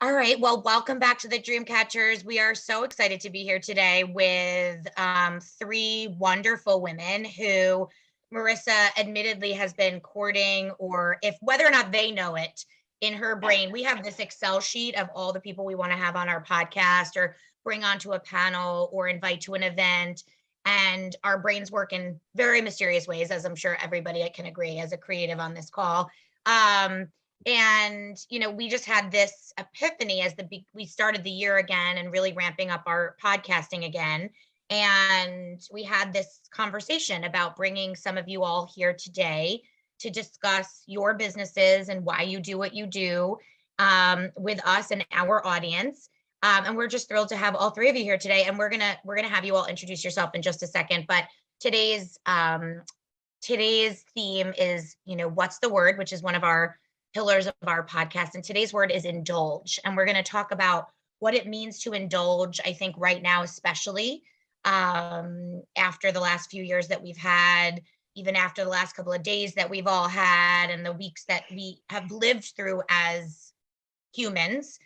All right. Well, welcome back to the Dreamcatchers. We are so excited to be here today with three wonderful women who Marissa admittedly has been courting, or if whether or not they know it in her brain. We have this Excel sheet of all the people we want to have on our podcast or bring onto a panel or invite to an event. And our brains work in very mysterious ways, as I'm sure everybody can agree as a creative on this call. And we just had this epiphany as we started the year again and really ramping up our podcasting again. And we had this conversation about bringing some of you all here today to discuss your businesses and why you do what you do with us and our audience. And we're just thrilled to have all three of you here today. And we're gonna have you all introduce yourself in just a second. But today's theme is, what's the word, which is one of our pillars of our podcast. And today's word is indulge. And we're going to talk about what it means to indulge, I think right now, especially after the last few years that we've had, even after the last couple of days that we've all had and the weeks that we have lived through as humans,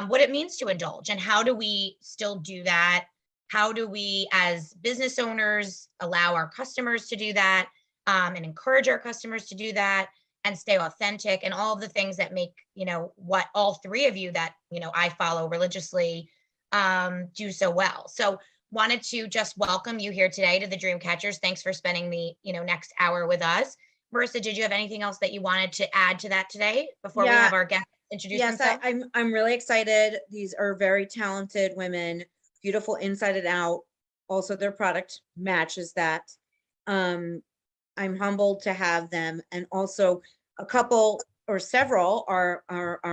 what it means to indulge and how do we still do that? How do we as business owners allow our customers to do that and encourage our customers to do that? And stay authentic and all of the things that make, what all three of you that, I follow religiously do so well. So wanted to just welcome you here today to the Dreamcatchers. Thanks for spending the, next hour with us. Marissa, did you have anything else that you wanted to add to that today before we have our guest introduce themselves? Yes, I'm really excited. These are very talented women, beautiful inside and out. Also, their product matches that. I'm humbled to have them, and also a couple or several are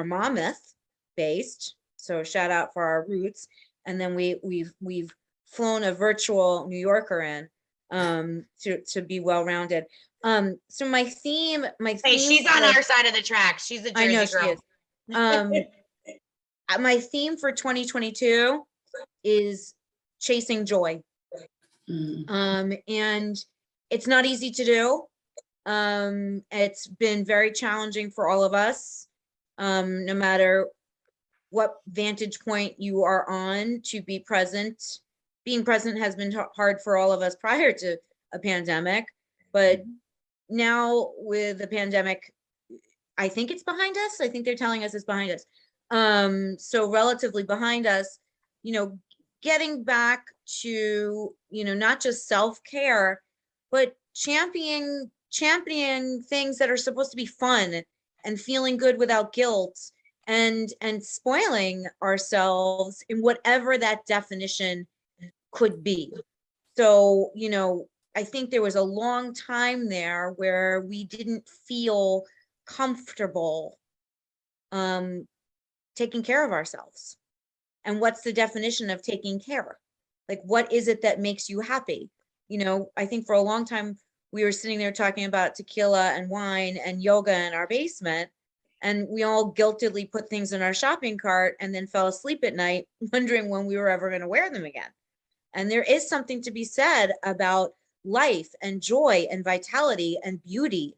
Monmouth based. So shout out for our roots. And then we've flown a virtual New Yorker in to be well rounded. So my theme. Hey, she's on our side of the tracks. She's a Jersey girl. She is. My theme for 2022 is chasing joy. And it's not easy to do. It's been very challenging for all of us, no matter what vantage point you are on, to be present. Being present has been hard for all of us prior to a pandemic, but now with the pandemic, I think it's behind us. I think they're telling us it's behind us. So relatively behind us, getting back to, not just self-care, but championing things that are supposed to be fun and feeling good without guilt and spoiling ourselves in whatever that definition could be. So, I think there was a long time there where we didn't feel comfortable taking care of ourselves. And what's the definition of taking care? Like, what is it that makes you happy? I think for a long time, we were sitting there talking about tequila and wine and yoga in our basement, and we all guiltily put things in our shopping cart and then fell asleep at night wondering when we were ever going to wear them again. And there is something to be said about life and joy and vitality and beauty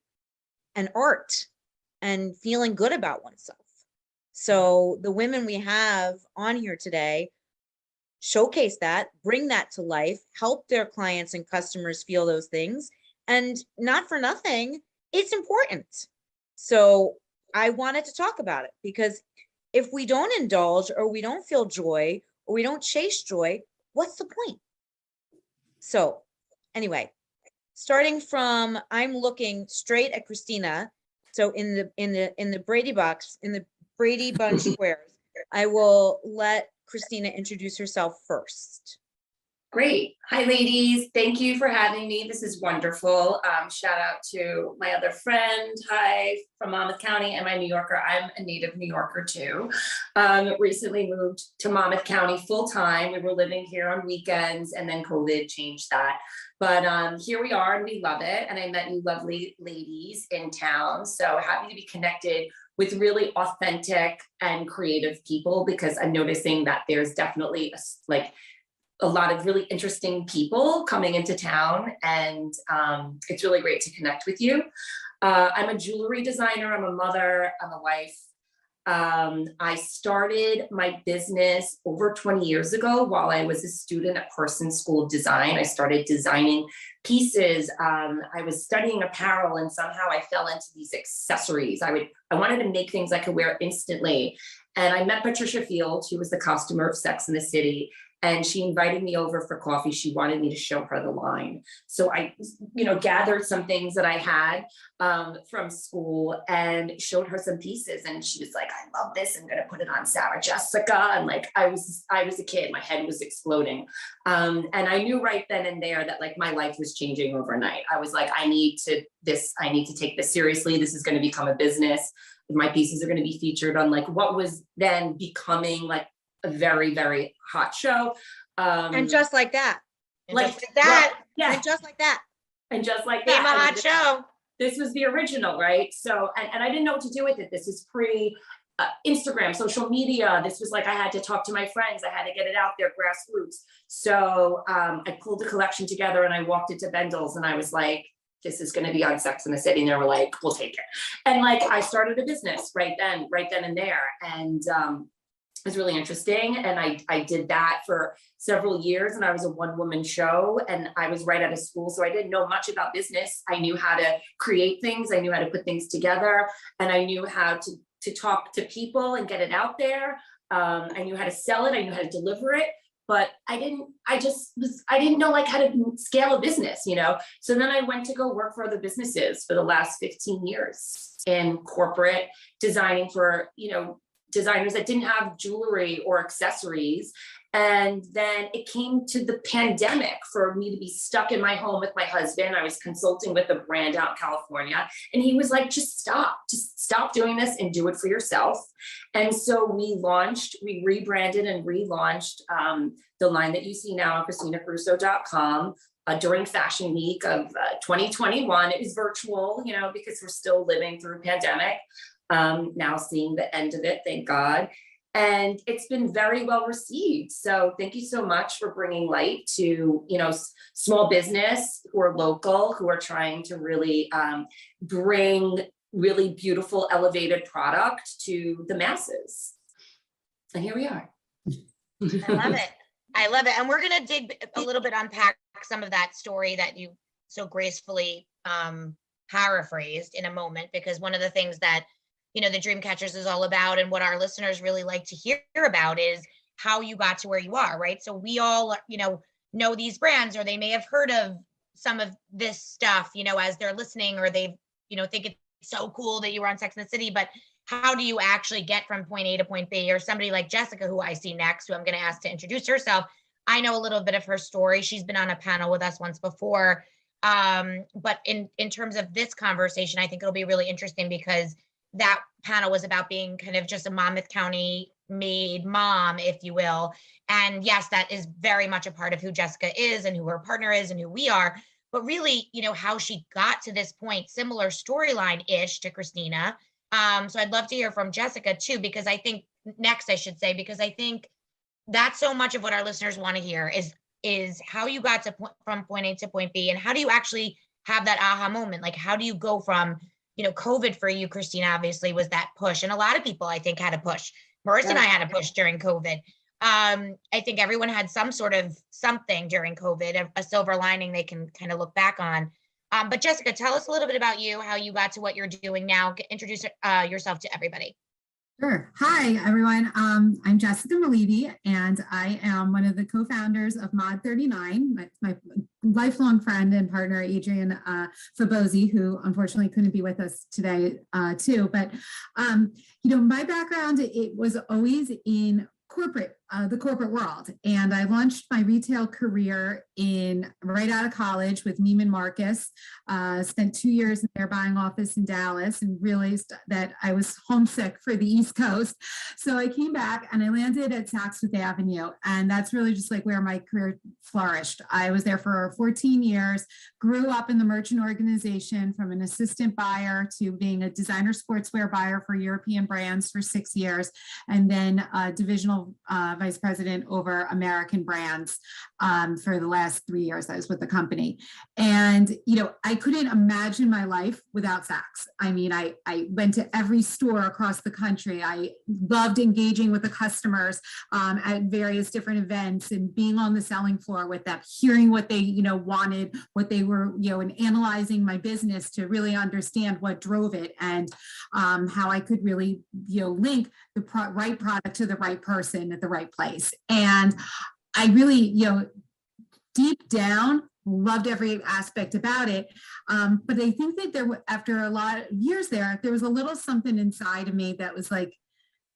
and art and feeling good about oneself. So the women we have on here today showcase that, bring that to life, help their clients and customers feel those things. And not for nothing, it's important. So I wanted to talk about it, because if we don't indulge or we don't feel joy or we don't chase joy, what's the point? So anyway, starting from, I'm looking straight at Christina. So in the Brady box, in the Brady Bunch squares, I will let Christina introduce herself first. Great. Hi, ladies. Thank you for having me. This is wonderful. Shout out to my other friend, hi, from Monmouth County, and my New Yorker. I'm a native New Yorker too. Recently moved to Monmouth County full time. We were living here on weekends, and then COVID changed that. But here we are, and we love it. And I met you lovely ladies in town. So happy to be connected with really authentic and creative people, because I'm noticing that there's definitely a lot of really interesting people coming into town, and it's really great to connect with you. I'm a jewelry designer, I'm a mother, I'm a wife. I started my business over 20 years ago while I was a student at Person School of Design. I started designing pieces. I was studying apparel and somehow I fell into these accessories. I wanted to make things I could wear instantly. And I met Patricia Fields, who was the costumer of Sex and the City. And she invited me over for coffee. She wanted me to show her the line. So I, gathered some things that I had from school and showed her some pieces. And she was like, I love this. I'm going to put it on Sarah Jessica. And like, I was a kid, my head was exploding. And I knew right then and there that like my life was changing overnight. I was like, I need to take this seriously. This is going to become a business. My pieces are going to be featured on like what was then becoming like a very, very hot show. And just like that. Like just like that. Well, yeah. And just like that. And just like Became that. a hot show. This was the original, right? So, and I didn't know what to do with it. This is pre Instagram, social media. This was like, I had to talk to my friends. I had to get it out there, grassroots. So I pulled the collection together and I walked it to Bendel's and I was like, this is going to be on Sex and the City. And they were like, we'll take it. And like, I started a business right then and there. And it was really interesting. And I did that for several years and I was a one-woman show and I was right out of school. So I didn't know much about business. I knew how to create things. I knew how to put things together and I knew how to talk to people and get it out there. I knew how to sell it. I knew how to deliver it, but I didn't know like how to scale a business, So then I went to go work for other businesses for the last 15 years in corporate designing for, designers that didn't have jewelry or accessories. And then it came to the pandemic for me to be stuck in my home with my husband. I was consulting with a brand out in California and he was like, just stop doing this and do it for yourself. And so we rebranded and relaunched the line that you see now on ChristinaCaruso.com during Fashion Week of 2021. It was virtual, because we're still living through a pandemic. Now seeing the end of it, thank God. And it's been very well received. So thank you so much for bringing light to, small business who are local, who are trying to really bring really beautiful, elevated product to the masses. And here we are. I love it. And we're going to dig a little bit, unpack some of that story that you so gracefully paraphrased in a moment, because one of the things that the Dreamcatchers is all about and what our listeners really like to hear about is how you got to where you are, right? So we all, know these brands, or they may have heard of some of this stuff, as they're listening, or they, think it's so cool that you were on Sex and the City, but how do you actually get from point A to point B? Or somebody like Jessica, who I see next, who I'm going to ask to introduce herself. I know a little bit of her story. She's been on a panel with us once before. But in terms of this conversation, I think it'll be really interesting because that panel was about being kind of just a Monmouth County made mom, if you will. And yes, that is very much a part of who Jessica is and who her partner is and who we are. But really, how she got to this point, similar storyline-ish to Christina. So I'd love to hear from Jessica too, because I think because I think that's so much of what our listeners want to hear is how you got to from point A to point B, and how do you actually have that aha moment? Like, how do you go from COVID for you, Christina, obviously was that push. And a lot of people, I think, had a push. Marissa and I had a push during COVID. I think everyone had some sort of something during COVID, a silver lining they can kind of look back on. But Jessica, tell us a little bit about you, how you got to what you're doing now. Introduce yourself to everybody. Sure. Hi, everyone. I'm Jessica Mullevey, and I am one of the co-founders of Mod 39. My lifelong friend and partner, Adrian Fabosi, who unfortunately couldn't be with us today, too. But, my background, it was always in the corporate world. And I launched my retail career right out of college with Neiman Marcus, spent 2 years in their buying office in Dallas and realized that I was homesick for the East Coast. So I came back and I landed at Saks Fifth Avenue. And that's really just like where my career flourished. I was there for 14 years, grew up in the merchant organization from an assistant buyer to being a designer sportswear buyer for European brands for 6 years, and then divisional vice president over American brands. for the last 3 years I was with the company. And, I couldn't imagine my life without Saks. I mean, I went to every store across the country. I loved engaging with the customers at various different events and being on the selling floor with them, hearing what they, wanted, what they were, and analyzing my business to really understand what drove it and how I could really, link the right product to the right person at the right place. And I really, deep down, loved every aspect about it. But I think that after a lot of years there was a little something inside of me that was like,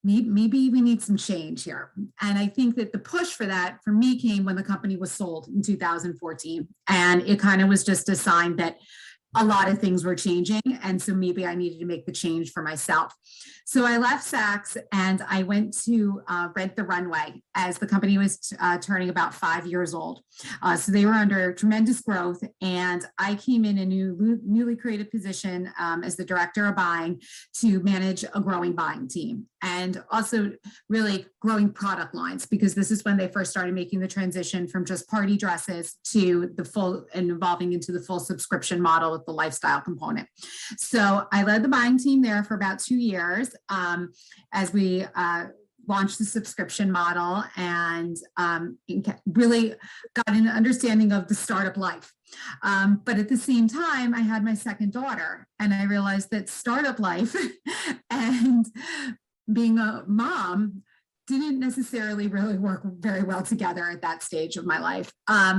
maybe we need some change here. And I think that the push for that for me came when the company was sold in 2014. And it kind of was just a sign that a lot of things were changing. And so maybe I needed to make the change for myself. So I left Saks and I went to Rent the Runway as the company was turning about 5 years old. So they were under tremendous growth. And I came in a newly created position as the director of buying to manage a growing buying team and also really growing product lines, because this is when they first started making the transition from just party dresses to the full and evolving into the full subscription model with the lifestyle component. So I led the buying team there for about 2 years as we launched the subscription model and really got an understanding of the startup life. But at the same time, I had my second daughter and I realized that startup life and being a mom didn't necessarily really work very well together at that stage of my life.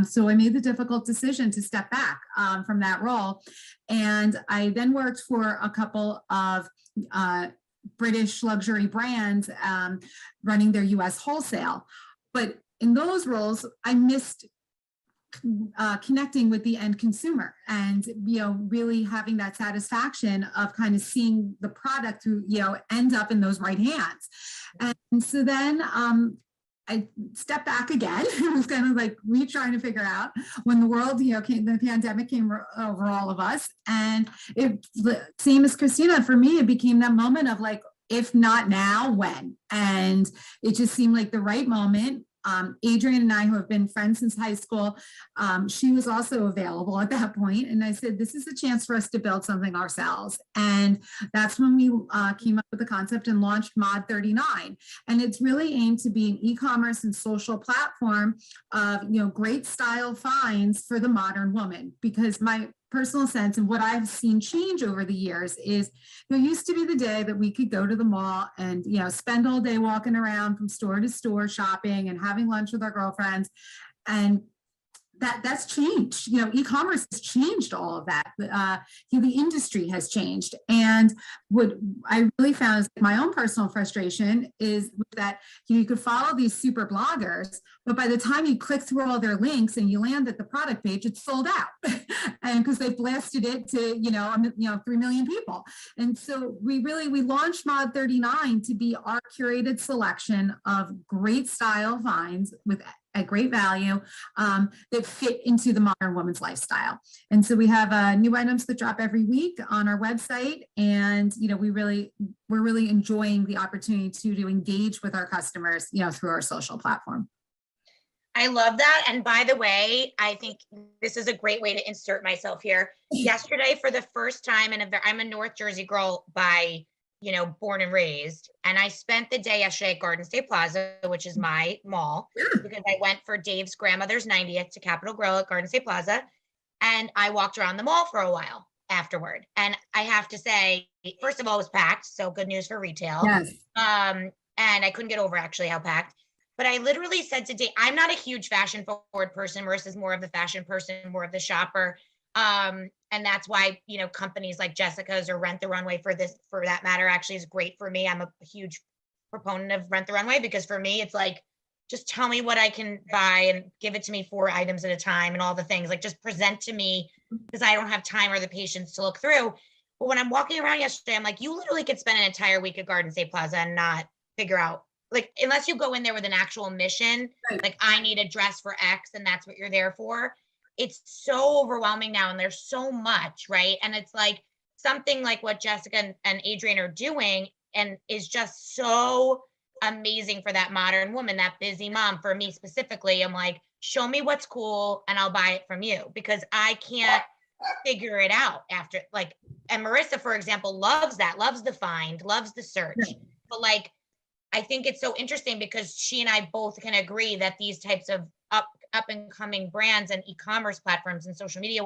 So I made the difficult decision to step back from that role. And I then worked for a couple of British luxury brands running their US wholesale. But in those roles, I missed connecting with the end consumer and, really having that satisfaction of kind of seeing the product through, end up in those right hands. And so then I stepped back again. It was kind of like trying to figure out when the world, the pandemic came over all of us. And it, same as Christina, for me, it became that moment of like, if not now, when? And it just seemed like the right moment. Adrian and I, who have been friends since high school, she was also available at that point. And I said, this is a chance for us to build something ourselves. And that's when we came up with the concept and launched Mod 39. And it's really aimed to be an e-commerce and social platform of, great style finds for the modern woman. Because my personal sense and what I've seen change over the years is there used to be the day that we could go to the mall and spend all day walking around from store to store shopping and having lunch with our girlfriends, and that's changed. E-commerce has changed all of that. The industry has changed. And what I really found is my own personal frustration is that you could follow these super bloggers, but by the time you click through all their links and you land at the product page, it's sold out. And because they blasted it to, 3 million people. And so we launched Mod 39 to be our curated selection of great style finds with at great value that fit into the modern woman's lifestyle. And so we have new items that drop every week on our website. And, we're really enjoying the opportunity to engage with our customers, through our social platform. I love that. And by the way, I think this is a great way to insert myself here. Yesterday, for the first time, I'm a North Jersey girl by, born and raised. And I spent the day yesterday at Garden State Plaza, which is my mall, because I went for Dave's grandmother's 90th to Capitol Grill at Garden State Plaza. And I walked around the mall for a while afterward. And I have to say, first of all, it was packed. So good news for retail. Yes. And I couldn't get over actually how packed. But I literally said to Dave, I'm not a huge fashion forward person versus more of the fashion person, more of the shopper. And that's why, companies like Jessica's or Rent the Runway for that matter, actually is great for me. I'm a huge proponent of Rent the Runway because for me, it's like, just tell me what I can buy and give it to me 4 items at a time and all the things, like just present to me because I don't have time or the patience to look through. But when I'm walking around yesterday, I'm like, you literally could spend an entire week at Garden State Plaza and not figure out, like, unless you go in there with an actual mission, Right. like I need a dress for X and that's what you're there for. It's so overwhelming now and there's so much, right? And it's like something like what Jessica and Adrian are doing and is just so amazing for that modern woman, that busy mom. For me specifically, I'm like, show me what's cool and I'll buy it from you, because I can't figure it out after, like, and Marissa, for example, loves that, loves the find, loves the search. But like, I think it's so interesting because she and I both can agree that these types of up and coming brands and e-commerce platforms and social media,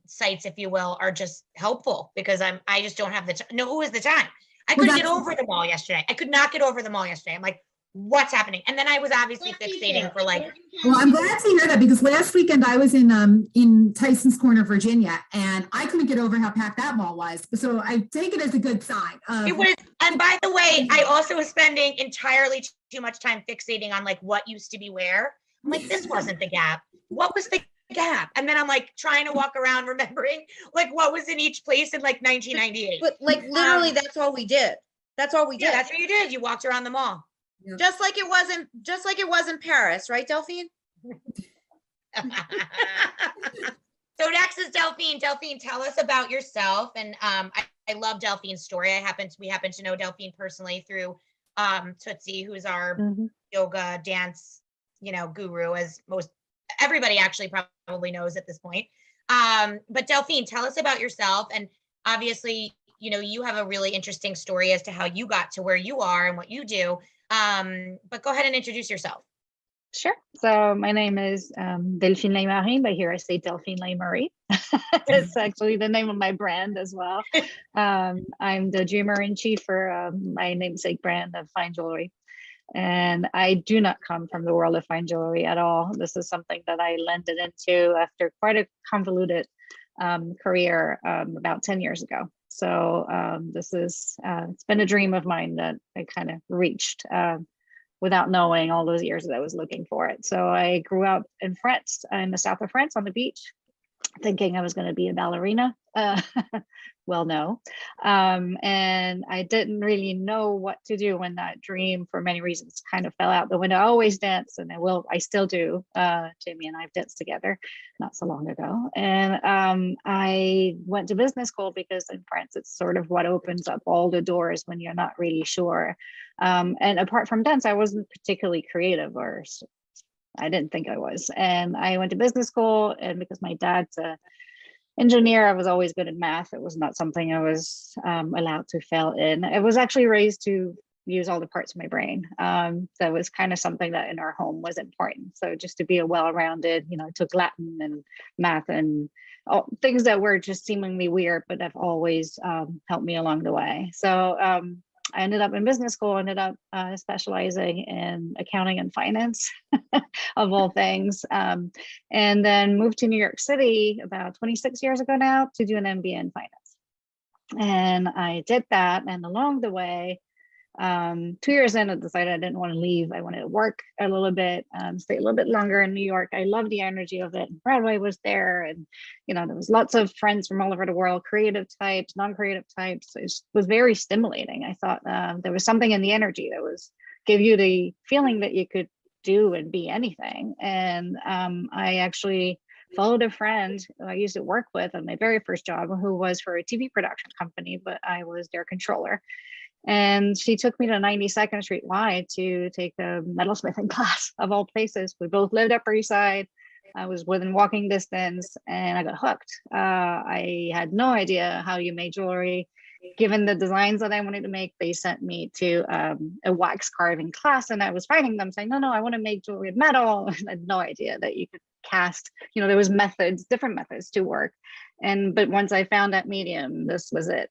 sites, if you will, are just helpful, because I just don't have the time. No, who is the time? I couldn't get over them all yesterday. I could not get over them all yesterday. I'm like, what's happening? And then I was obviously fixating for like. Well, I'm glad to hear that, because last weekend I was in Tyson's Corner, Virginia, and I couldn't get over how packed that mall was. So I take it as a good sign. It was, and by the way, I also was spending entirely too much time fixating on like what used to be where. I'm like, this wasn't the Gap. What was the Gap? And then I'm like trying to walk around remembering like what was in each place in like 1998. But like literally, that's all we did. That's all we did. Yeah, that's what you did. You walked around the mall. Just like it was in Paris, right, Delphine? So next is Delphine. Delphine, tell us about yourself. And I love Delphine's story. We happen to know Delphine personally through Tootsie, who's our yoga dance, guru, as most everybody actually probably knows at this point. But Delphine, tell us about yourself. And obviously, you have a really interesting story as to how you got to where you are and what you do. But go ahead and introduce yourself. Sure. So my name is Delphine Leymarie, but here I say Delphine Leymarie. It's actually the name of my brand as well. I'm the dreamer in chief for my namesake brand of fine jewelry. And I do not come from the world of fine jewelry at all. This is something that I landed into after quite a convoluted career about 10 years ago. So it's been a dream of mine that I kind of reached without knowing all those years that I was looking for it. So I grew up in France, in the south of France on the beach, thinking I was going to be a ballerina. Well, no. And I didn't really know what to do when that dream, for many reasons, kind of fell out the window. I always dance, and I still do. Jamie and I have danced together not so long ago. And I went to business school because in France, it's sort of what opens up all the doors when you're not really sure. And apart from dance, I wasn't particularly creative, or I didn't think I was. And I went to business school, and because my dad's a engineer, I was always good at math. It was not something I was allowed to fail in. I was actually raised to use all the parts of my brain. That was kind of something that in our home was important. So just to be a well-rounded, I took Latin and math and all things that were just seemingly weird, but have always helped me along the way. So I ended up in business school, ended up specializing in accounting and finance, of all things, and then moved to New York City about 26 years ago now to do an MBA in finance. And I did that, and along the way, 2 years in, I decided I didn't want to leave. I wanted to work a little bit, stay a little bit longer in New York. I loved the energy of it. Broadway was there, and there was lots of friends from all over the world, creative types, non-creative types. It was very stimulating. I thought there was something in the energy that give you the feeling that you could do and be anything. And I actually followed a friend who I used to work with on my very first job, who was for a TV production company, but I was their controller. And she took me to 92nd Street Y to take a metalsmithing class, of all places. We both lived Upper East Side. I was within walking distance, and I got hooked. I had no idea how you made jewelry. Given the designs that I wanted to make, they sent me to a wax carving class, and I was fighting them, saying, no, I want to make jewelry of metal. I had no idea that you could cast, there was different methods to work. But once I found that medium, this was it.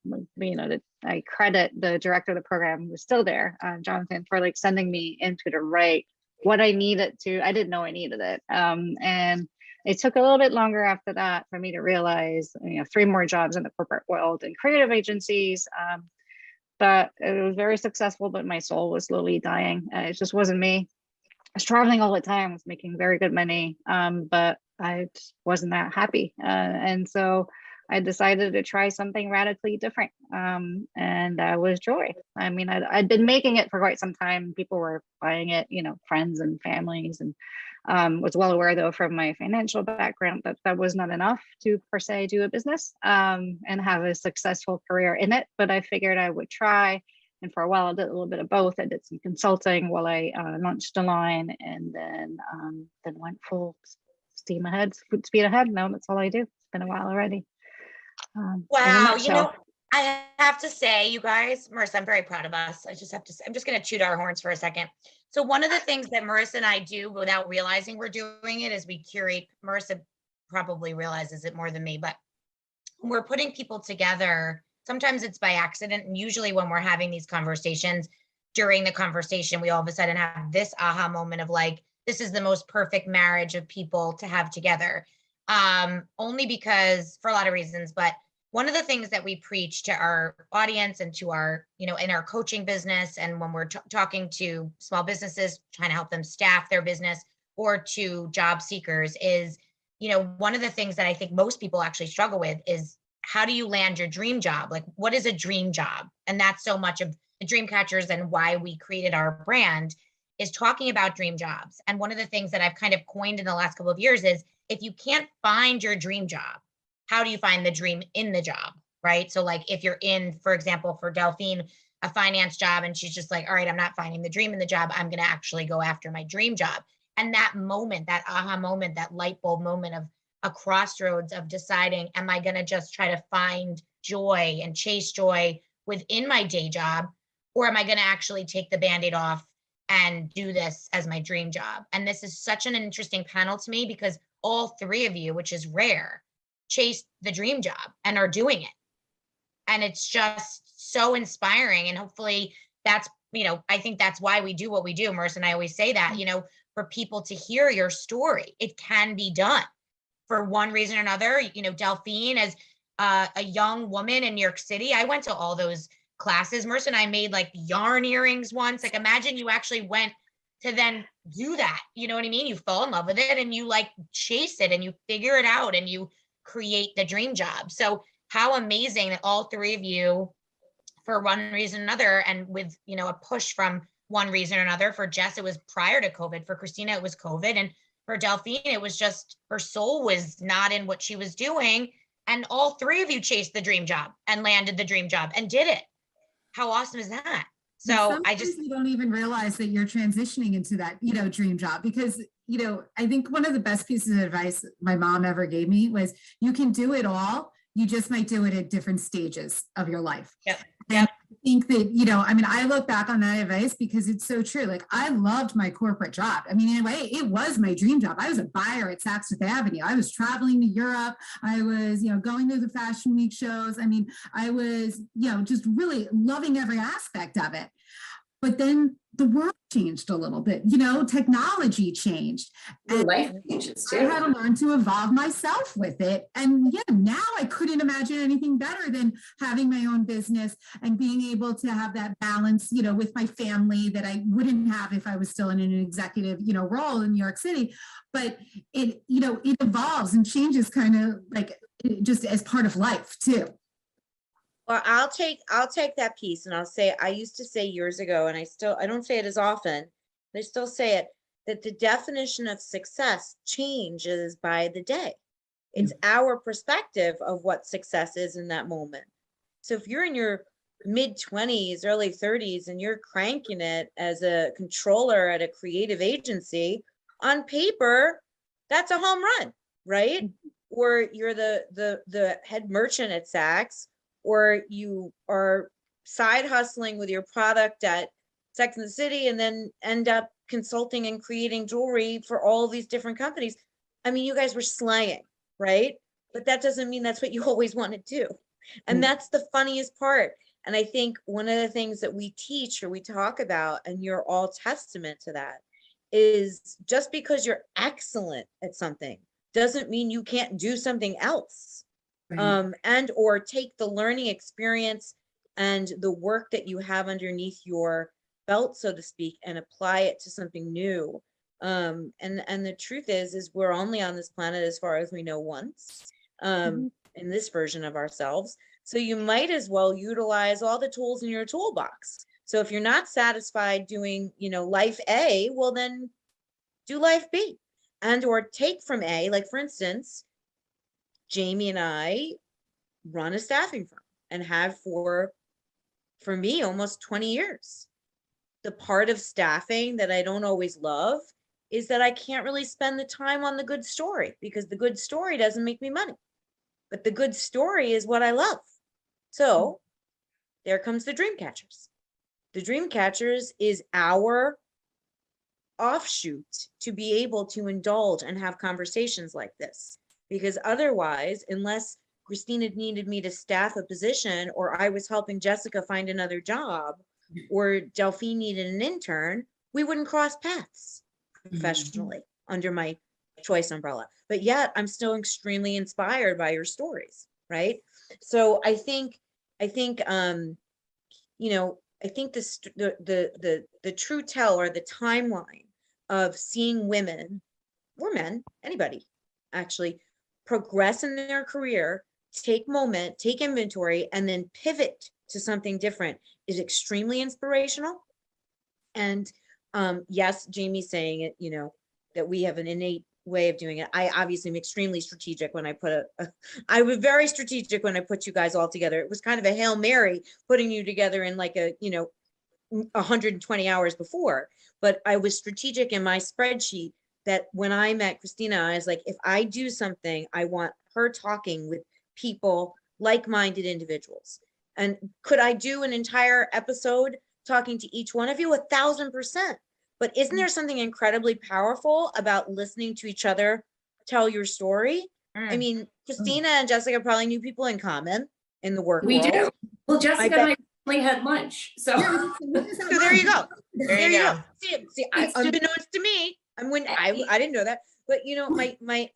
I credit the director of the program, who's still there, Jonathan, for sending me into the right, what I needed to. I didn't know I needed it. And it took a little bit longer after that for me to realize, 3 more jobs in the corporate world and creative agencies. But it was very successful, but my soul was slowly dying. It just wasn't me. I was traveling all the time, was making very good money, but I just wasn't that happy. And so I decided to try something radically different. And that was jewelry. I mean, I'd been making it for quite some time. People were buying it, friends and families, and was well aware, though, from my financial background, that was not enough to per se do a business and have a successful career in it. But I figured I would try. And for a while, I did a little bit of both. I did some consulting while I launched a line, and then went full steam ahead, full speed ahead. Now that's all I do. It's been a while already. In a Wow, you know, nutshell. I have to say, you guys, Marissa, I'm very proud of us. I just have to say, I'm just going to toot our horns for a second. So one of the things that Marissa and I do without realizing we're doing it is we curate. Marissa probably realizes it more than me, but we're putting people together. Sometimes it's by accident, and usually when we're having these conversations, during the conversation, we all of a sudden have this aha moment of like, this is the most perfect marriage of people to have together. Only because, for a lot of reasons, but one of the things that we preach to our audience and to our, you know, in our coaching business, and when we're talking to small businesses, trying to help them staff their business, or to job seekers, is, you know, one of the things that I think most people actually struggle with is, how do you land your dream job? Like, what is a dream job? And that's so much of the Dreamcatchers and why we created our brand, is talking about dream jobs. And one of the things that I've kind of coined in the last couple of years is, if you can't find your dream job, how do you find the dream in the job, right? So like, if you're in, for example, for Delphine, a finance job, and she's just like, all right, I'm not finding the dream in the job, I'm going to actually go after my dream job. And that moment, that aha moment, that light bulb moment of a crossroads of deciding, am I going to just try to find joy and chase joy within my day job, or am I going to actually take the Band-Aid off and do this as my dream job? And this is such an interesting panel to me, because all three of you, which is rare, chase the dream job and are doing it. And it's just so inspiring. And hopefully that's, you know, I think that's why we do what we do. Marissa and I always say that, you know, for people to hear your story, it can be done for one reason or another. You know, Delphine, as a young woman in New York City, I went to all those classes. Marissa and I made like yarn earrings once. Like, imagine you actually went to then do that. You know what I mean? You fall in love with it and you like chase it and you figure it out and you create the dream job. So how amazing that all three of you, for one reason or another, and with, you know, a push from one reason or another. For Jess, it was prior to COVID. For Christina, it was COVID. And for Delphine, it was just her soul was not in what she was doing. And all three of you chased the dream job and landed the dream job and did it. How awesome is that? So I just, you don't even realize that you're transitioning into that, you know, dream job, because, you know, I think one of the best pieces of advice my mom ever gave me was, you can do it all. You just might do it at different stages of your life. Yep. And I think that, you know, I mean, I look back on that advice because it's so true. Like, I loved my corporate job. I mean, in a way, it was my dream job. I was a buyer at Saks Fifth Avenue. I was traveling to Europe. I was, you know, going to the Fashion Week shows. I mean, I was, you know, just really loving every aspect of it. But then the world changed a little bit, you know, technology changed. And life changes too. I had to learn to evolve myself with it. And yeah, now I couldn't imagine anything better than having my own business and being able to have that balance, you know, with my family that I wouldn't have if I was still in an executive, you know, role in New York City. But it, you know, it evolves and changes kind of like just as part of life too. Well, I'll take that piece, and I'll say, I used to say years ago, and I don't say it as often, but I still say it, that the definition of success changes by the day. It's our perspective of what success is in that moment. So if you're in your mid-20s, early 30s, and you're cranking it as a controller at a creative agency, on paper, that's a home run, right? Or you're the head merchant at Saks, or you are side hustling with your product at Sex and the City and then end up consulting and creating jewelry for all these different companies. I mean, you guys were slaying, right? But that doesn't mean that's what you always want to do. And that's the funniest part. And I think one of the things that we teach or we talk about, and you're all testament to that, is just because you're excellent at something doesn't mean you can't do something else. And or take the learning experience and the work that you have underneath your belt, so to speak, and apply it to something new. And the truth is we're only on this planet, as far as we know, once, in this version of ourselves. So you might as well utilize all the tools in your toolbox. So if you're not satisfied doing, you know, life A, well, then do life B, and or take from A. Like, for instance, Jamie and I run a staffing firm and have for for me, almost 20 years. The part of staffing that I don't always love is that I can't really spend the time on the good story, because the good story doesn't make me money. But the good story is what I love. So there comes the Dreamcatchers. The Dreamcatchers is our offshoot to be able to indulge and have conversations like this. Because otherwise, unless Christina needed me to staff a position, or I was helping Jessica find another job, or Delphine needed an intern, we wouldn't cross paths professionally under my choice umbrella. But yet I'm still extremely inspired by your stories, right? So I think you know, I think the true tell, or the timeline of seeing women or men, anybody actually, progress in their career, take inventory, and then pivot to something different is extremely inspirational. And yes, Jamie's saying it, you know, that we have an innate way of doing it. I obviously am extremely strategic when I put I was very strategic when I put you guys all together. It was kind of a Hail Mary putting you together in like a, you know, 120 hours before, but I was strategic in my spreadsheet that when I met Christina, I was like, if I do something, I want her talking with people, like-minded individuals. And could I do an entire episode talking to each one of you? 1,000%. But isn't there something incredibly powerful about listening to each other tell your story? I mean, Christina and Jessica probably knew people in common in the work world. do. Well, Jessica and I recently had lunch, so. So there you go. There you go. See, unbeknownst to me, I didn't know that. But you know,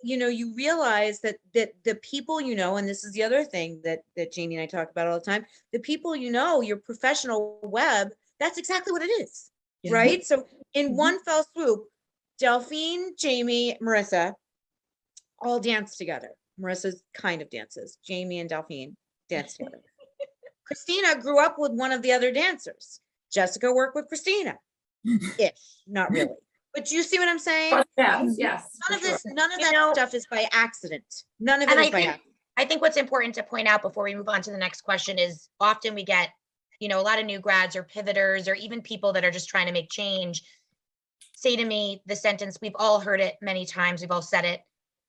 you know, you realize that the people you know, and this is the other thing that Jamie and I talk about all the time, the people you know, your professional web, that's exactly what it is. Yeah. Right? So in one fell swoop, Delphine, Jamie, Marissa all dance together. Marissa kind of dances. Jamie and Delphine dance together. Christina grew up with one of the other dancers. Jessica worked with Christina. Ish, not really. But you see what I'm saying? Yes. None of that stuff is by accident. None of it is by accident. I think what's important to point out before we move on to the next question is often we get, you know, a lot of new grads or pivoters, or even people that are just trying to make change, say to me the sentence, we've all heard it many times, we've all said it,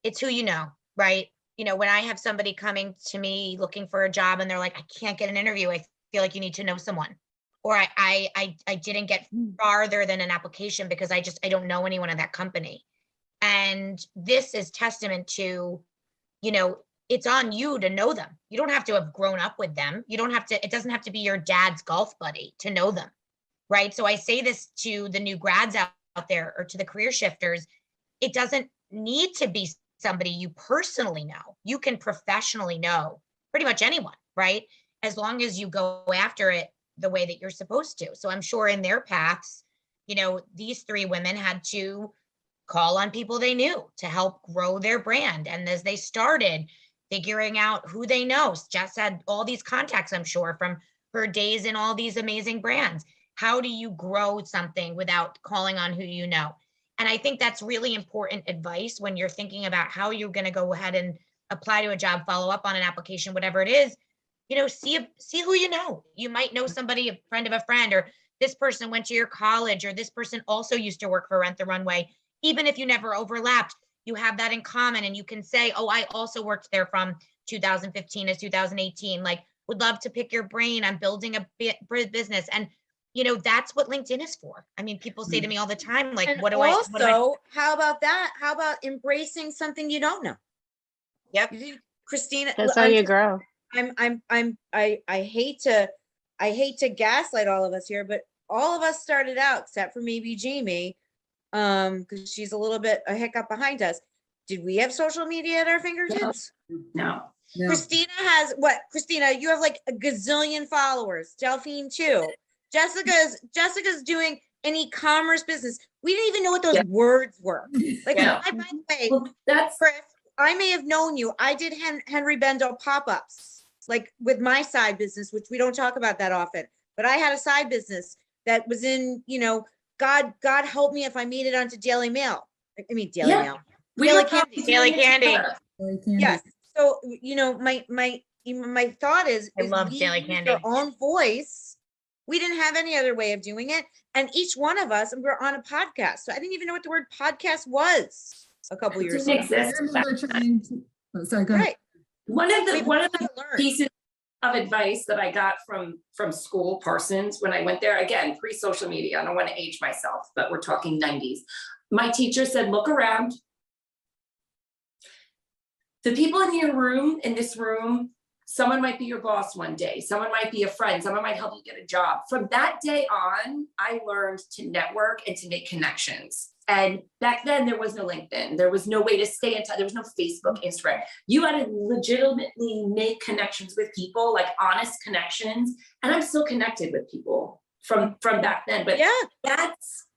it's who you know, right? You know, when I have somebody coming to me looking for a job and they're like, I can't get an interview, I feel like you need to know someone. Or I didn't get farther than an application because I don't know anyone in that company. And this is testament to, you know, it's on you to know them. You don't have to have grown up with them. You don't have to, it doesn't have to be your dad's golf buddy to know them, right? So I say this to the new grads out there, or to the career shifters, it doesn't need to be somebody you personally know. You can professionally know pretty much anyone, right? As long as you go after it the way that you're supposed to. So I'm sure in their paths, you know, these three women had to call on people they knew to help grow their brand. And as they started figuring out who they know, Jess had all these contacts, I'm sure, from her days in all these amazing brands. How do you grow something without calling on who you know? And I think that's really important advice when you're thinking about how you're going to go ahead and apply to a job, follow up on an application, whatever it is. You know, see who you know. You might know somebody, a friend of a friend, or this person went to your college, or this person also used to work for Rent the Runway. Even if you never overlapped, you have that in common, and you can say, oh, I also worked there from 2015 to 2018. Like, would love to pick your brain. I'm building a business. And, you know, that's what LinkedIn is for. I mean, people say to me all the time, like, and what do also, I how about that? How about embracing something you don't know? Yep. Christina. That's how you grow. I hate to gaslight all of us here, but all of us started out, except for maybe Jamie, because she's a little bit a hiccup behind us. Did we have social media at our fingertips? No. Christina has what? Christina, you have like a gazillion followers. Delphine too. Jessica's doing an e-commerce business. We didn't even know what those words were. Like, by the way, Well, that's Chris, I may have known you. I did Henry Bendel pop-ups, like with my side business, which we don't talk about that often. But I had a side business that was in, you know, God help me if I made it onto Daily Mail. I mean, Daily Mail. Daily Candy. Yes. So, you know, my thought is I love we Daily use Candy. our own voice We didn't have any other way of doing it. And each one of us, and we're on a podcast. So I didn't even know what the word podcast was a couple years Didn't ago. exist. I remember trying to, oh, sorry, go ahead. Right. One of We've the learned. pieces of advice that I got from school, Parsons, when I went there, again, pre-social media, I don't want to age myself, but we're talking 90s. My teacher said, look around. The people in this room, someone might be your boss one day, someone might be a friend, someone might help you get a job. From that day on, I learned to network and to make connections. And back then there was no LinkedIn. There was no way to stay in touch. There was no Facebook, Instagram. You had to legitimately make connections with people, like honest connections. And I'm still connected with people from back then. But Yeah.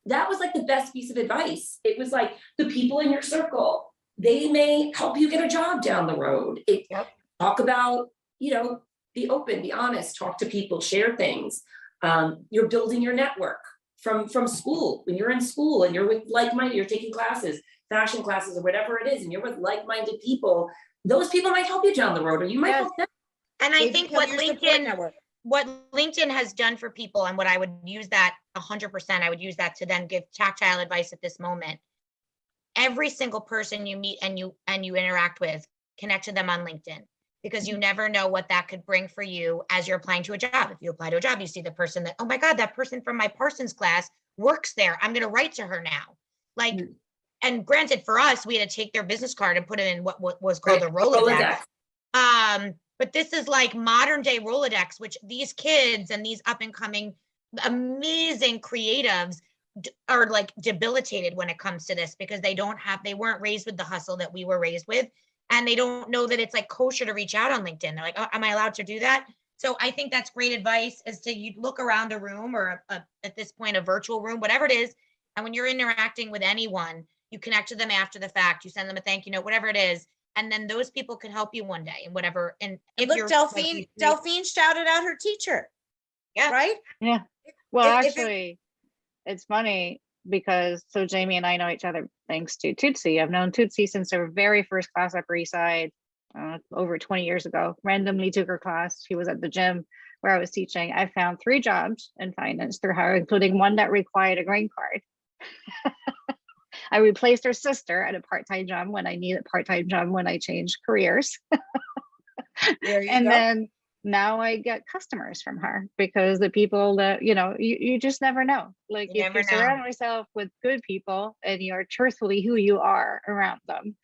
that was like the best piece of advice. It was like the people in your circle, they may help you get a job down the road. Talk about, be open, be honest, talk to people, share things. You're building your network from school. When you're in school and you're with like-minded, you're taking classes, fashion classes or whatever it is, and you're with like-minded people, those people might help you down the road, or you might help them. And I They think become what your support LinkedIn, network. what LinkedIn has done for people, and what I would use that 100%, I would use that to then give tactile advice at this moment. Every single person you meet and you interact with, connect to them on LinkedIn, because you never know what that could bring for you as you're applying to a job. If you apply to a job, you see the person that, oh my God, that person from my Parsons class works there. I'm going to write to her now. Like, and granted, for us, we had to take their business card and put it in what was called a Rolodex. But this is like modern day Rolodex, which these kids and these up and coming amazing creatives are like debilitated when it comes to this, because they weren't raised with the hustle that we were raised with. And they don't know that it's like kosher to reach out on LinkedIn. They're like, oh, am I allowed to do that? So I think that's great advice, is to you look around a room or at this point, a virtual room, whatever it is. And when you're interacting with anyone, you connect to them after the fact, you send them a thank you note, whatever it is. And then those people could help you one day and whatever. And if Look, you're Delphine shouted out her teacher. Yeah. Right? Yeah. Well, If actually, it's funny because so Jamie and I know each other thanks to Tootsie. I've known Tootsie since her very first class Upper East Side, over 20 years ago. Randomly took her class. She was at the gym where I was teaching. I found 3 jobs in finance through her, including one that required a green card. I replaced her sister at a part-time job when I needed a part-time job when I changed careers. There you And go. then now I get customers from her, because the people that, you just never know. Like You if never you surround yourself with good people and you're truthfully who you are around them,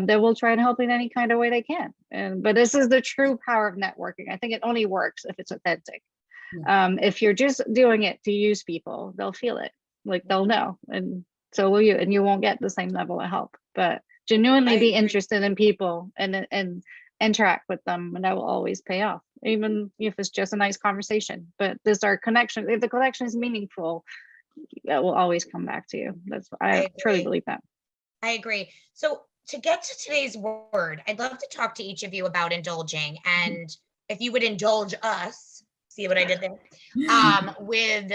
they will try and help in any kind of way they can. But this is the true power of networking. I think it only works if it's authentic. If you're just doing it to use people, they'll feel it, like they'll know, and so will you, and you won't get the same level of help. But genuinely be interested in people and interact with them, and that will always pay off, even if it's just a nice conversation. But there's our connection. If the connection is meaningful, it will always come back to you. I truly believe that. I agree. So to get to today's word, I'd love to talk to each of you about indulging, and if you would indulge us, see what I did there, with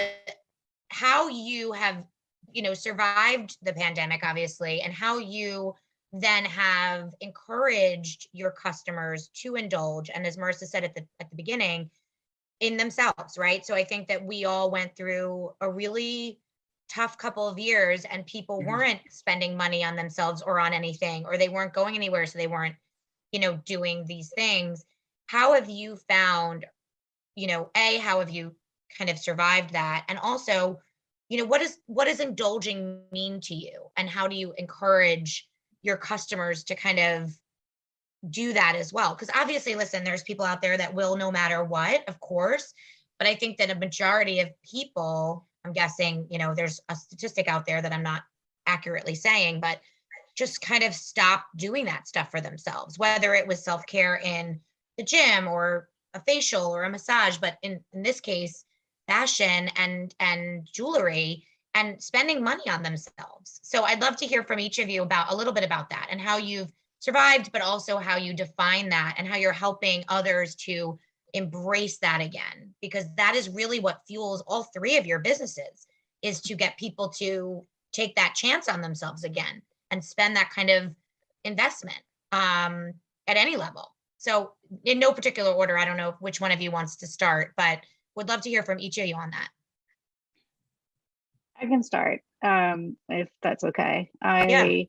how you have, survived the pandemic, obviously, and how you then have encouraged your customers to indulge. And as Marissa said at the beginning, in themselves, right? So I think that we all went through a really tough couple of years, and people weren't spending money on themselves or on anything, or they weren't going anywhere. So they weren't, doing these things. How have you found, how have you kind of survived that? And also, what does indulging mean to you? And how do you encourage your customers to kind of do that as well? Because obviously, listen, there's people out there that will no matter what, of course. But I think that a majority of people, I'm guessing, there's a statistic out there that I'm not accurately saying, but just kind of stop doing that stuff for themselves, whether it was self-care in the gym or a facial or a massage, but in this case, fashion and jewelry, and spending money on themselves. So I'd love to hear from each of you about a little bit about that, and how you've survived, but also how you define that, and how you're helping others to embrace that again, because that is really what fuels all 3 of your businesses, is to get people to take that chance on themselves again and spend that kind of investment at any level. So in no particular order, I don't know which one of you wants to start, but would love to hear from each of you on that. I can start, if that's okay. Yeah.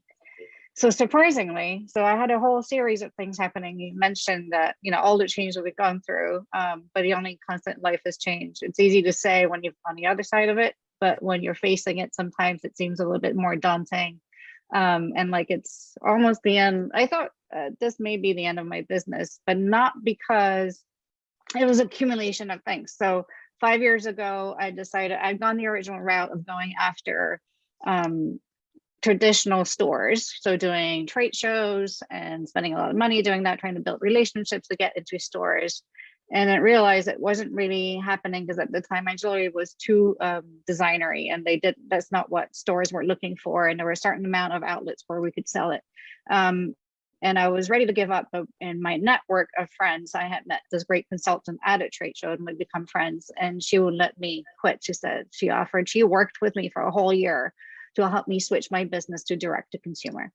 So surprisingly, so I had a whole series of things happening. You mentioned that, all the change that we've gone through, but the only constant life has changed. It's easy to say when you're on the other side of it, but when you're facing it, sometimes it seems a little bit more daunting. And like it's almost the end. I thought this may be the end of my business, but not because it was accumulation of things. So 5 years ago, I decided I'd gone the original route of going after traditional stores. So doing trade shows and spending a lot of money doing that, trying to build relationships to get into stores. And I realized it wasn't really happening because at the time my jewelry was too designery, and that's not what stores were looking for. And there were a certain amount of outlets where we could sell it. And I was ready to give up, but in my network of friends, I had met this great consultant at a trade show and we'd become friends, and she would let me quit. She said, she worked with me for a whole year to help me switch my business to direct to consumer.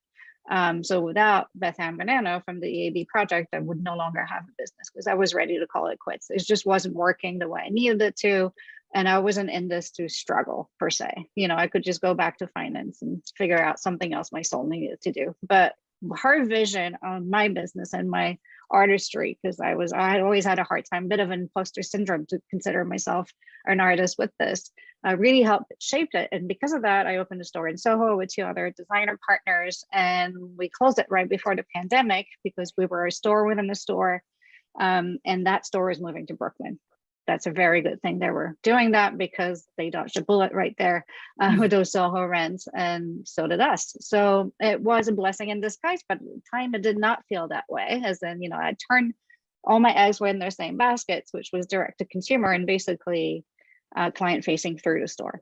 So without Beth Ann Banana from the EAB project, I would no longer have a business because I was ready to call it quits. It just wasn't working the way I needed it to. And I wasn't in this to struggle per se. I could just go back to finance and figure out something else my soul needed to do. But her vision on my business and my artistry, because I had always had a hard time, a bit of an imposter syndrome to consider myself an artist with this, really helped shape it. And because of that, I opened a store in Soho with 2 other designer partners, and we closed it right before the pandemic because we were a store within a store, and that store is moving to Brooklyn. That's a very good thing they were doing that because they dodged a bullet right there with those Soho rents, and so did us. So it was a blessing in disguise, but at the time it did not feel that way, as in, I turned all my eggs were in their same baskets, which was direct to consumer and basically client facing through the store.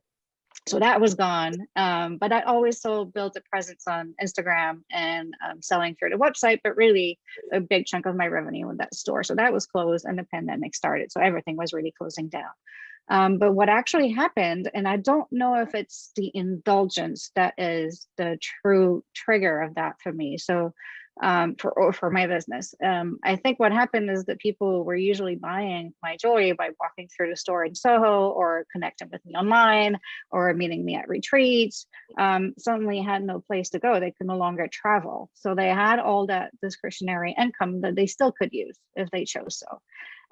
So that was gone. But I always still built a presence on Instagram and selling through the website, but really a big chunk of my revenue in that store. So that was closed and the pandemic started. So everything was really closing down. But what actually happened, and I don't know if it's the indulgence that is the true trigger of that for me. So for my business, I think what happened is that people were usually buying my jewelry by walking through the store in Soho or connecting with me online or meeting me at retreats. Suddenly had no place to go. They could no longer travel. So they had all that discretionary income that they still could use if they chose so.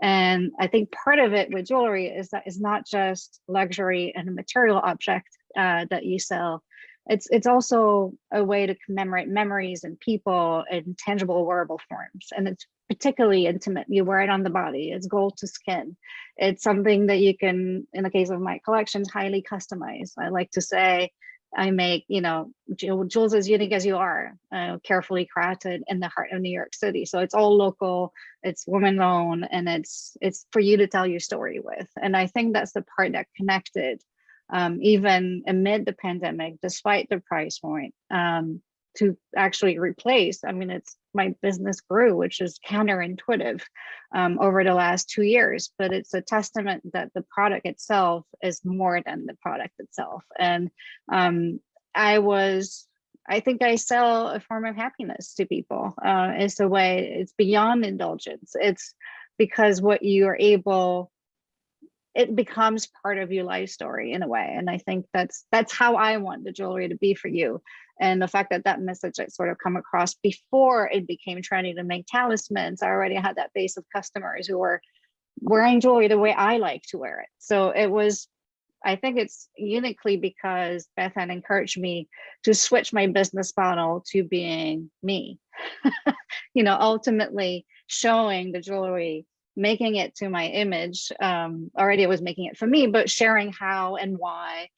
And I think part of it with jewelry is that it's not just luxury and a material object that you sell. It's also a way to commemorate memories and people in tangible, wearable forms. And it's particularly intimate. You wear it on the body. It's gold to skin. It's something that you can, in the case of my collections, highly customize. I like to say I make, jewels as unique as you are, carefully crafted in the heart of New York City. So it's all local, it's woman-owned, and it's for you to tell your story with. And I think that's the part that connected. Even amid the pandemic, despite the price point, to actually replace. It's my business grew, which is counterintuitive over the last 2 years, but it's a testament that the product itself is more than the product itself. And I think I sell a form of happiness to people. It's a way, it's beyond indulgence. It's because what you are able, it becomes part of your life story in a way. And I think that's how I want the jewelry to be for you. And the fact that message had sort of come across before it became trendy to make talismans, I already had that base of customers who were wearing jewelry the way I like to wear it. So I think it's uniquely because Beth had encouraged me to switch my business model to being me, ultimately showing the jewelry, making it to my image. Already I was making it for me, but sharing how and why.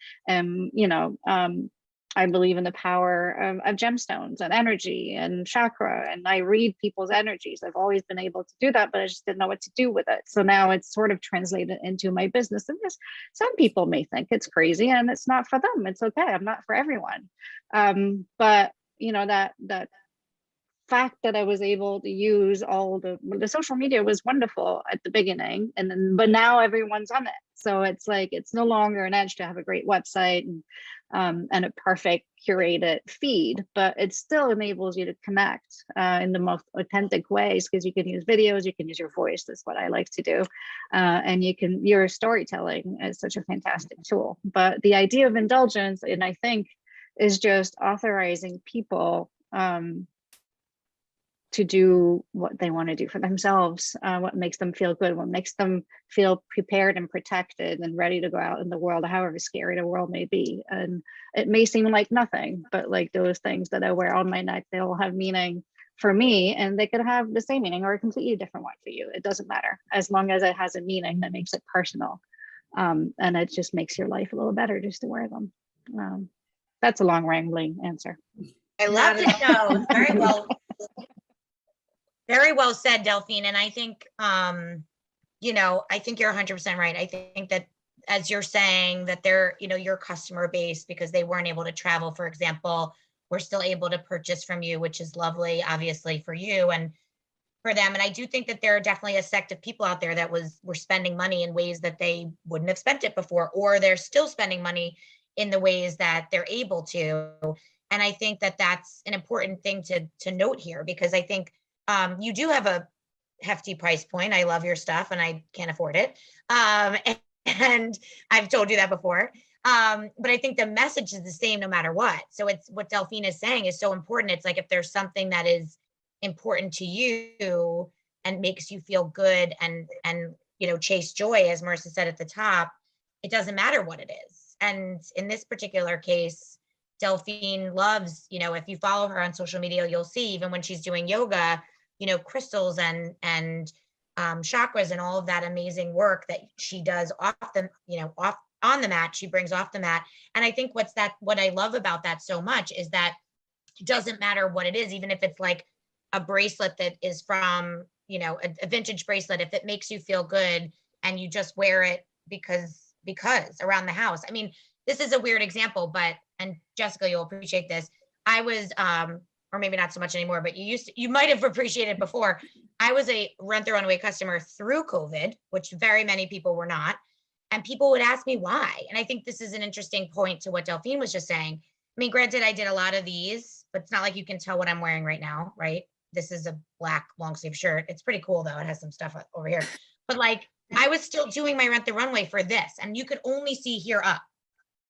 I believe in the power of gemstones and energy and chakra, and I read people's energies. I've always been able to do that, but I just didn't know what to do with it. So now it's sort of translated into my business. And some people may think it's crazy and it's not for them. It's okay. I'm not for everyone. But that fact that I was able to use all the social media was wonderful at the beginning, but now everyone's on it. So it's like, it's no longer an edge to have a great website and a perfect curated feed, but it still enables you to connect in the most authentic ways, because you can use videos, you can use your voice. That's what I like to do. And your storytelling is such a fantastic tool. But the idea of indulgence, and I think, is just authorizing people to do what they want to do for themselves, what makes them feel good, what makes them feel prepared and protected and ready to go out in the world, however scary the world may be. And it may seem like nothing, but like those things that I wear on my neck, they all have meaning for me, and they could have the same meaning or a completely different one for you. It doesn't matter, as long as it has a meaning that makes it personal. And it just makes your life a little better just to wear them. That's a long rambling answer. I love it. No, very well said, Delphine. And I think, you know, I think you're 100% right. I think that, as you're saying, that they're, you know, your customer base, because they weren't able to travel, for example, we're still able to purchase from you, which is lovely, obviously, for you and for them. And I do think that there are definitely a sect of people out there that were spending money in ways that they wouldn't have spent it before, or they're still spending money in the ways that they're able to. And I think that that's an important thing to note here, because I think you do have a hefty price point. I love your stuff and I can't afford it. And I've told you that before. But I think the message is the same no matter what. So it's what Delphine is saying is so important. It's like, if there's something that is important to you and makes you feel good and you know, chase joy, as Marissa said at the top, it doesn't matter what it is. And in this particular case, Delphine loves, you know, if you follow her on social media, you'll see even when she's doing yoga, you know, crystals and chakras and all of that amazing work that she does off the, you know, off on the mat, she brings off the mat. And I think what I love about that so much is that it doesn't matter what it is, even if it's like a bracelet that is from, you know, a vintage bracelet, if it makes you feel good and you just wear it because around the house. I mean, this is a weird example, but, and Jessica, you'll appreciate this. I was, or maybe not so much anymore, but you might have appreciated before. I was a Rent the Runway customer through COVID, which very many people were not. And people would ask me why. And I think this is an interesting point to what Delphine was just saying. I mean, granted, I did a lot of these, but it's not like you can tell what I'm wearing right now, right? This is a black long sleeve shirt. It's pretty cool though. It has some stuff over here. But like, I was still doing my Rent the Runway for this, and you could only see here up.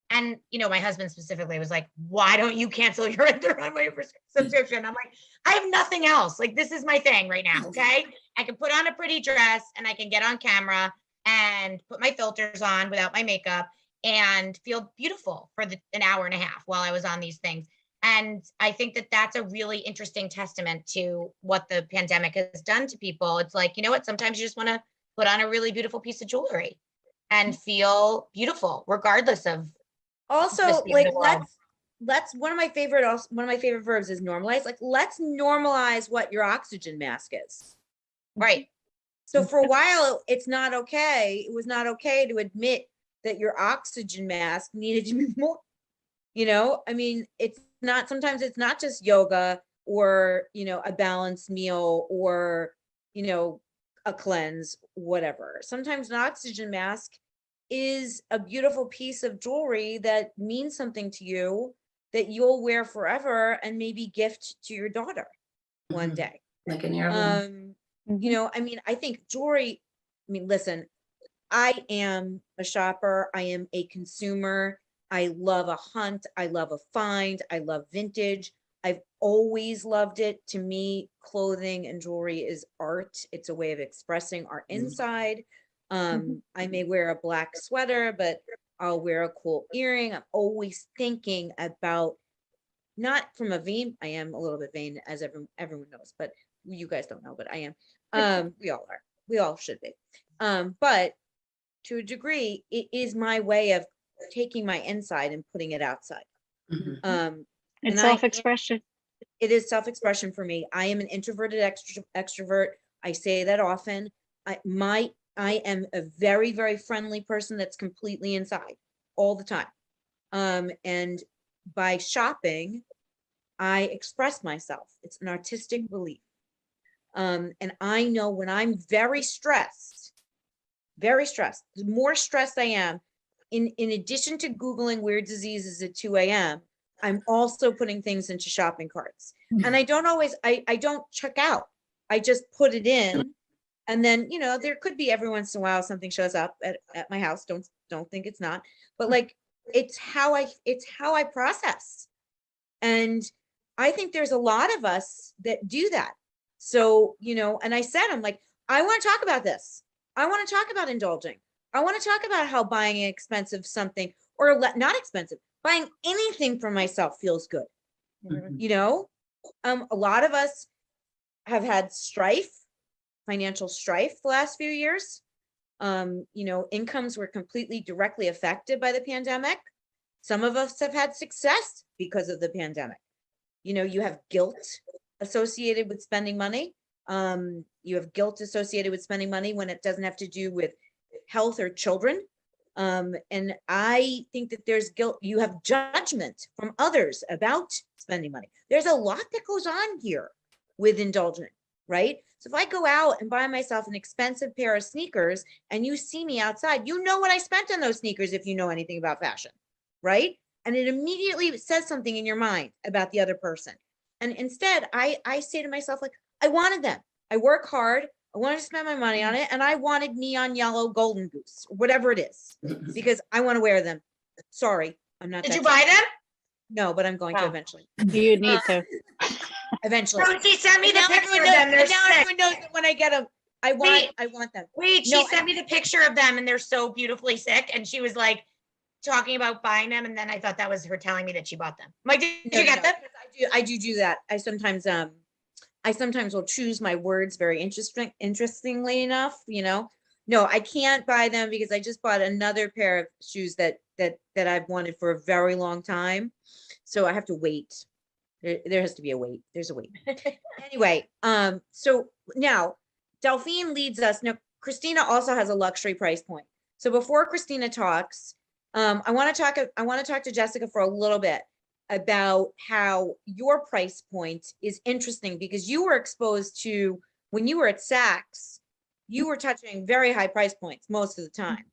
And, you know, my husband specifically was like, why don't you cancel your Rent the Runway subscription? I'm like, I have nothing else. Like, this is my thing right now, okay? I can put on a pretty dress and I can get on camera and put my filters on without my makeup and feel beautiful for an hour and a half while I was on these things. And I think that that's a really interesting testament to what the pandemic has done to people. It's like, you know what? Sometimes you just want to put on a really beautiful piece of jewelry and feel beautiful, regardless of. Also, like, let's one of my favorite verbs is normalize. Like, let's normalize what your oxygen mask is. Right. So for a while, it's not okay. It was not okay to admit that your oxygen mask needed to be more, you know, I mean, sometimes it's not just yoga or, you know, a balanced meal or, you know, a cleanse, whatever. Sometimes an oxygen mask is a beautiful piece of jewelry that means something to you that you'll wear forever and maybe gift to your daughter one day. Like an heirloom. You know, I mean, I think jewelry, I mean, listen, I am a shopper. I am a consumer. I love a hunt. I love a find. I love vintage. I've always loved it. To me, clothing and jewelry is art. It's a way of expressing our inside. I may wear a black sweater, but I'll wear a cool earring. I'm always thinking about, not from a vain, I am a little bit vain, as everyone knows, but you guys don't know, but I am. We all are. We all should be. But to a degree, it is my way of taking my inside and putting it outside. It's self-expression. It is self-expression for me. I am an introverted extrovert. I say that often. I am a very, very friendly person that's completely inside all the time. And by shopping, I express myself. It's an artistic belief. And I know when I'm very stressed, the more stressed I am, in addition to Googling weird diseases at 2 a.m., I'm also putting things into shopping carts. And I don't always, I don't check out. I just put it in. And then, you know, there could be every once in a while something shows up at my house. Don't think it's not. But like it's how I process. And I think there's a lot of us that do that. So, you know, and I said, I'm like, I want to talk about this. I want to talk about indulging. I want to talk about how buying an expensive something or not expensive, buying anything for myself feels good. You know, a lot of us have had financial strife the last few years. You know, incomes were completely directly affected by the pandemic. Some of us have had success because of the pandemic. You know, you have guilt associated with spending money. You have guilt associated with spending money when it doesn't have to do with health or children. And I think that there's guilt. You have judgment from others about spending money. There's a lot that goes on here with indulging, right? So if I go out and buy myself an expensive pair of sneakers and you see me outside, you know what I spent on those sneakers if you know anything about fashion, right? And it immediately says something in your mind about the other person. And instead, I say to myself, like, I wanted them. I work hard. I wanted to spend my money on it. And I wanted neon yellow golden goose, whatever it is, because I want to wear them. Sorry, I'm not. Did you buy them? No, but I'm going to eventually. You need to. Eventually. No, she sent me the Now picture everyone of knows, them. They're and now sick. everyone knows that when I get them, I want them. Wait, she No, sent me the picture of them and they're so beautifully sick. And she was like talking about buying them. And then I thought that was her telling me that she bought them. I'm like, did you get them? I do that. I sometimes will choose my words very interestingly enough, you know. No, I can't buy them because I just bought another pair of shoes that I've wanted for a very long time. So I have to wait. There has to be a wait. There's a wait. Anyway, so now Delphine leads us. Now, Christina also has a luxury price point. So before Christina talks, I want to talk to Jessica for a little bit about how your price point is interesting because you were exposed to, when you were at Saks, you were touching very high price points most of the time.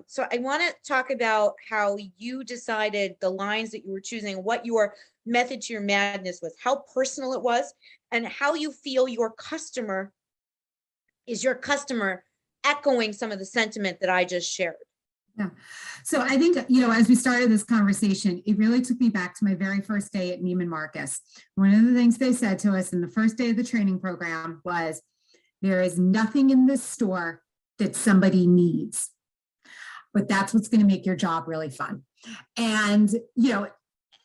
So I want to talk about how you decided the lines that you were choosing, what your method to your madness was, how personal it was, and how you feel your customer echoing some of the sentiment that I just shared. Yeah. So I think, you know, as we started this conversation, it really took me back to my very first day at Neiman Marcus. One of the things they said to us in the first day of the training program was, there is nothing in this store that somebody needs, but that's what's going to make your job really fun. And, you know,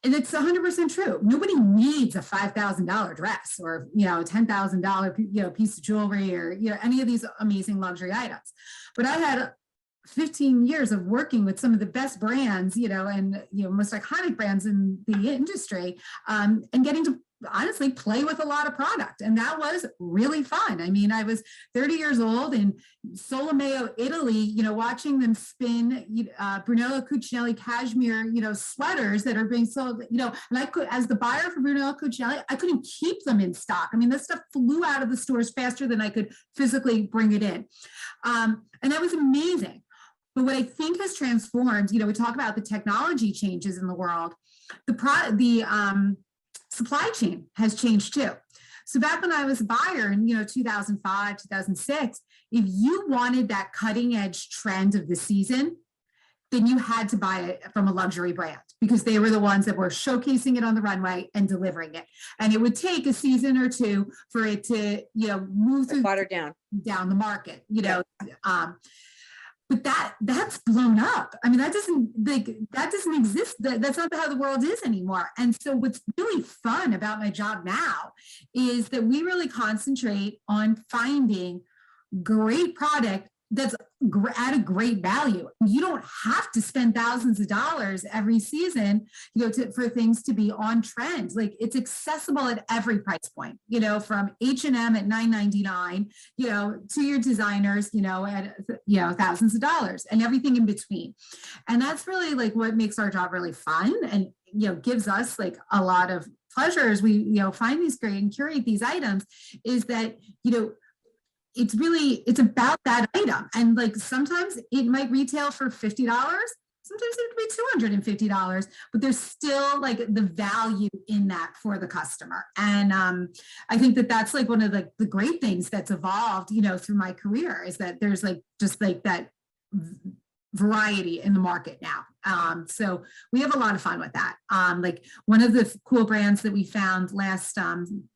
and it's 100% true. Nobody needs a $5,000 dress or, you know, $10,000, you know, piece of jewelry or, you know, any of these amazing luxury items. But I had 15 years of working with some of the best brands, you know, and, you know, most iconic brands in the industry, and getting to honestly play with a lot of product. And that was really fun. I mean, I was 30 years old in Solomeo, Italy, you know, watching them spin Brunello Cucinelli cashmere, you know, sweaters that are being sold, you know, and I could, as the buyer for Brunello Cucinelli, I couldn't keep them in stock. I mean, this stuff flew out of the stores faster than I could physically bring it in. And that was amazing. But what I think has transformed, you know, we talk about the technology changes in the world, the supply chain has changed too. So back when I was a buyer in, you know, 2005, 2006, if you wanted that cutting edge trend of the season, then you had to buy it from a luxury brand because they were the ones that were showcasing it on the runway and delivering it. And it would take a season or two for it to, you know, move through down the market, you know. But that's blown up. I mean, that doesn't exist. That's not how the world is anymore. And so what's really fun about my job now is that we really concentrate on finding great product that's at a great value. You don't have to spend thousands of dollars every season, you know, for things to be on trend. Like it's accessible at every price point, you know, from H&M at $9.99, you know, to your designers, you know, at, you know, thousands of dollars and everything in between. And that's really like what makes our job really fun and, you know, gives us like a lot of pleasure as we, you know, find these great and curate these items is that, you know, it's about that item. And like, sometimes it might retail for $50. Sometimes it could be $250, but there's still like the value in that for the customer. And I think that that's like one of the great things that's evolved, you know, through my career, is that there's like just like that variety in the market now. So we have a lot of fun with that. Like one of the cool brands that we found last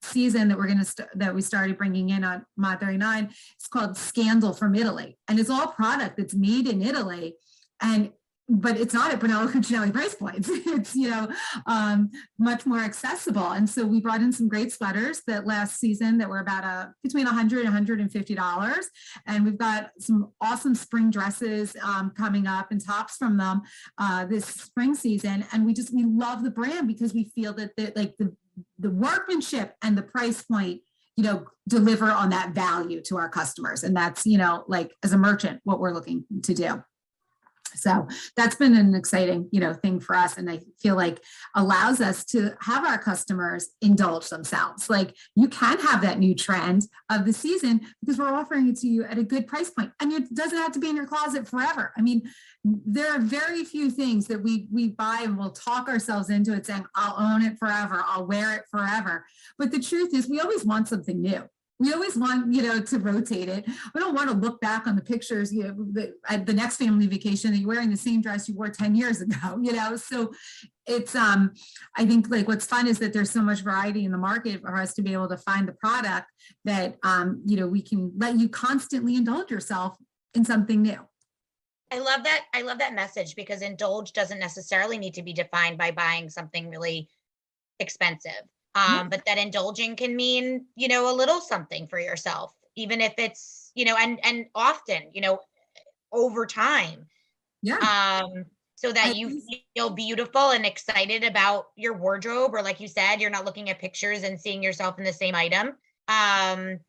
season that we started bringing in on Mod 39, it's called Scandal from Italy, and it's all product that's made in Italy, but it's not at Brunello Cucinelli price points. It's, you know, much more accessible. And so we brought in some great sweaters that last season that were about between $100 and $150. And we've got some awesome spring dresses coming up and tops from them this spring season. And we love the brand because we feel that the workmanship and the price point, you know, deliver on that value to our customers. And that's, you know, like as a merchant, what we're looking to do. So that's been an exciting, you know, thing for us. And I feel like allows us to have our customers indulge themselves. Like you can have that new trend of the season because we're offering it to you at a good price point, and it doesn't have to be in your closet forever. I mean, there are very few things that we buy and we'll talk ourselves into it saying, I'll own it forever, I'll wear it forever. But the truth is we always want something new. We always want, you know, to rotate it. We don't want to look back on the pictures, you know, at the next family vacation that you're wearing the same dress you wore 10 years ago, you know? So it's, I think like what's fun is that there's so much variety in the market for us to be able to find the product that, you know, we can let you constantly indulge yourself in something new. I love that. I love that message, because indulge doesn't necessarily need to be defined by buying something really expensive. But that indulging can mean, you know, a little something for yourself, even if it's, you know, and often, you know, over time. Yeah. So that you feel beautiful and excited about your wardrobe, or like you said, you're not looking at pictures and seeing yourself in the same item. And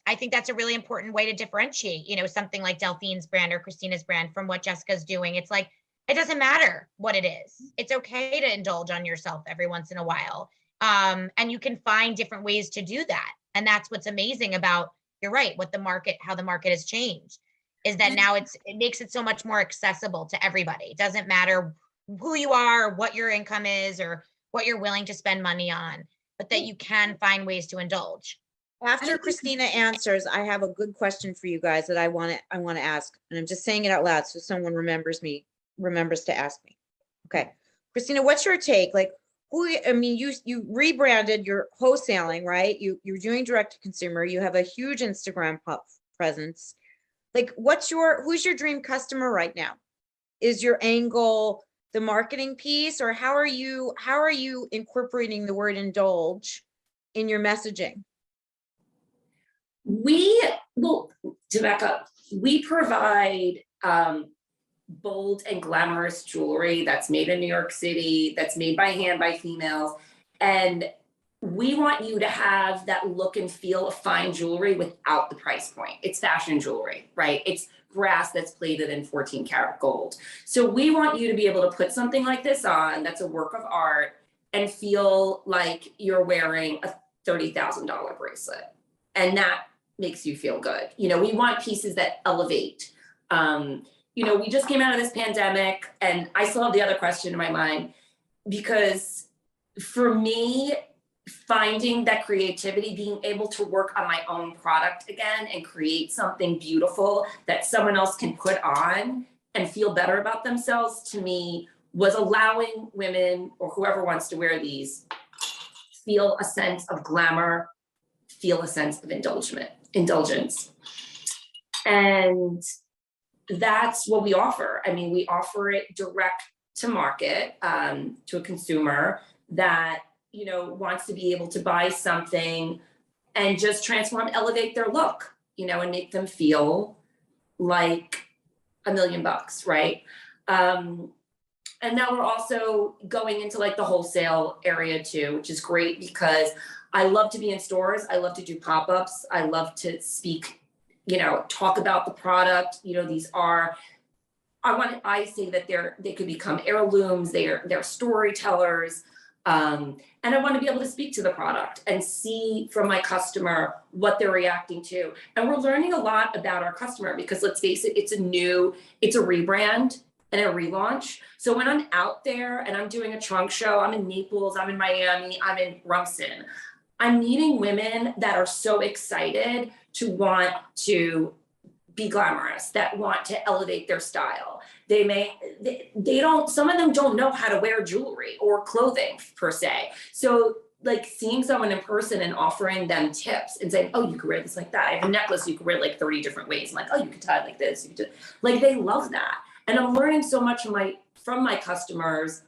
I think that's a really important way to differentiate, you know, something like Delphine's brand or Christina's brand from what Jessica's doing. It's like, it doesn't matter what it is. It's okay to indulge on yourself every once in a while. And you can find different ways to do that. And that's what's amazing about, you're right, how the market has changed, is that now it makes it so much more accessible to everybody. It doesn't matter who you are, what your income is, or what you're willing to spend money on, but that you can find ways to indulge. After Christina answers, I have a good question for you guys that I want to ask. And I'm just saying it out loud so someone remembers to ask me. Okay. Christina, what's your take? Like, you rebranded, you're wholesaling, right? You're doing direct to consumer. You have a huge Instagram presence. Like, who's your dream customer right now? Is your angle the marketing piece, or how are you incorporating the word indulge in your messaging? To back up, we provide bold and glamorous jewelry that's made in New York City, that's made by hand by females. And we want you to have that look and feel of fine jewelry without the price point. It's fashion jewelry, right? It's brass that's plated in 14 karat gold. So we want you to be able to put something like this on that's a work of art and feel like you're wearing a $30,000 bracelet. And that makes you feel good. You know, we want pieces that elevate. You know, we just came out of this pandemic, and I still have the other question in my mind, because for me, finding that creativity, being able to work on my own product again and create something beautiful that someone else can put on and feel better about themselves, to me, was allowing women or whoever wants to wear these feel a sense of glamour, feel a sense of indulgence. And that's what we offer. I mean, we offer it direct to market, to a consumer that, you know, wants to be able to buy something and just transform, elevate their look, you know, and make them feel like $1 million, right? And now we're also going into like the wholesale area too, which is great, because I love to be in stores. I love to do pop-ups. I love to speak, you know, talk about the product. You know, these are, I say that they could become heirlooms. They're storytellers. And I want to be able to speak to the product and see from my customer what they're reacting to. And we're learning a lot about our customer, because let's face it, it's a rebrand. and a relaunch. So when I'm out there and I'm doing a trunk show, I'm in Naples, I'm in Miami, I'm in Rumson, I'm meeting women that are so excited to want to be glamorous, that want to elevate their style. They don't, some of them don't know how to wear jewelry or clothing per se. So like seeing someone in person and offering them tips and saying, oh, you could wear this like that. I have a necklace you could wear like 30 different ways. I'm like, oh, you could tie it like this. You could like, they love that. And I'm learning so much from my customers,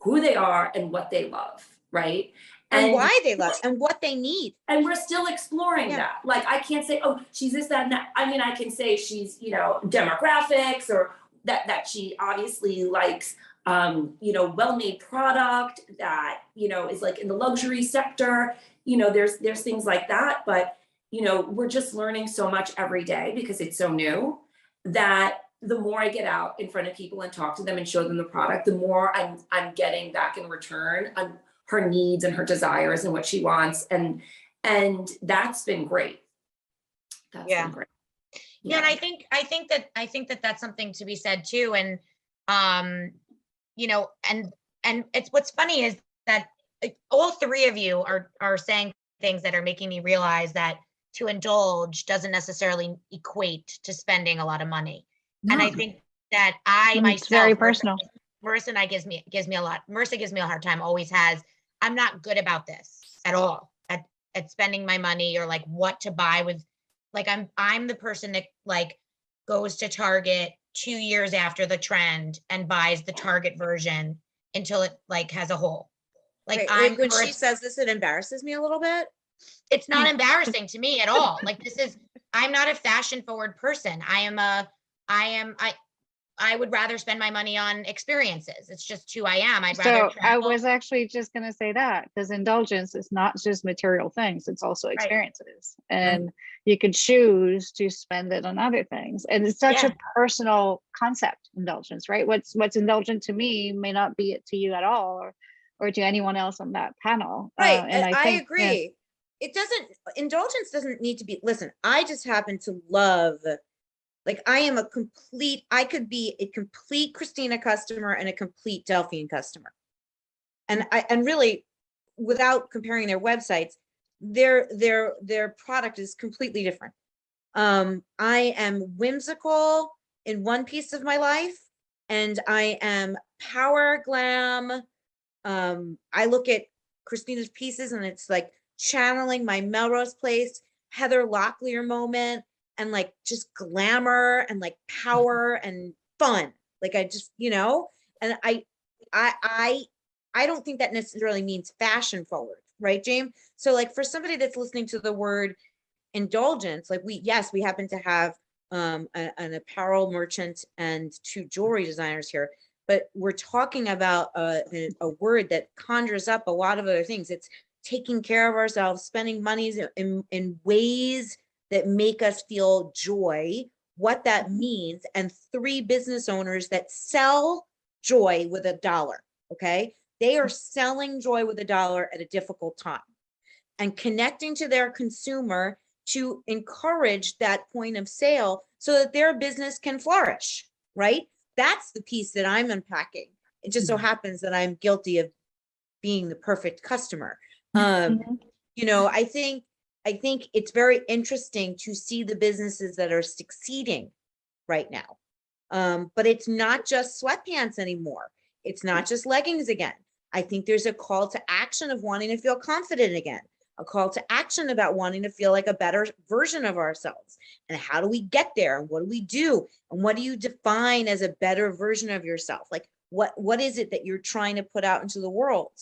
who they are and what they love, right? And why they love and what they need. And we're still exploring that. Like, I can't say, oh, she's this, that, and that. I mean, I can say she's, you know, demographics, or that she obviously likes, you know, well-made product that, you know, is like in the luxury sector. You know, there's things like that. But, you know, we're just learning so much every day because it's so new, that the more I get out in front of people and talk to them and show them the product, the more I'm getting back in return on her needs and her desires and what she wants. And that's been great. That's been great. Yeah. And I think that that's something to be said too. And, you know, and it's, what's funny is that all three of you are saying things that are making me realize that to indulge doesn't necessarily equate to spending a lot of money. No. And I think that myself, very personal. Marissa and I gives me a lot. Marissa gives me a hard time, always has. I'm not good about this at all, at spending my money or like what to buy with, like I'm the person that like goes to Target 2 years after the trend and buys the Target version until it like has a hole. Like when she says this, it embarrasses me a little bit. It's not embarrassing to me at all. Like I'm not a fashion forward person. I would rather spend my money on experiences. It's just who I am. I'd rather travel. I was actually just going to say that, because indulgence is not just material things, it's also experiences. Right. And you could choose to spend it on other things. And it's such a personal concept, indulgence, right? What's indulgent to me may not be it to you at all, or to anyone else on that panel. Right. And I agree. Indulgence doesn't need to be, listen, I just happen to love, like I could be a complete Christina customer and a complete Delphine customer. And really, without comparing their websites, their product is completely different. I am whimsical in one piece of my life, and I am power glam. I look at Christina's pieces and it's like channeling my Melrose Place, Heather Locklear moment, and like just glamour and like power and fun. Like I just, you know, and I don't think that necessarily means fashion forward, right, James? So like for somebody that's listening to the word indulgence, like we happen to have an apparel merchant and 2 jewelry designers here, but we're talking about a word that conjures up a lot of other things. It's taking care of ourselves, spending money in ways that make us feel joy, what that means, and 3 business owners that sell joy with $1, okay? They are selling joy with $1 at a difficult time and connecting to their consumer to encourage that point of sale so that their business can flourish, right? That's the piece that I'm unpacking. It just so happens that I'm guilty of being the perfect customer. You know, I think it's very interesting to see the businesses that are succeeding right now. But it's not just sweatpants anymore. It's not just leggings again. I think there's a call to action of wanting to feel confident again, a call to action about wanting to feel like a better version of ourselves. And how do we get there? And what do we do? And what do you define as a better version of yourself? Like what is it that you're trying to put out into the world,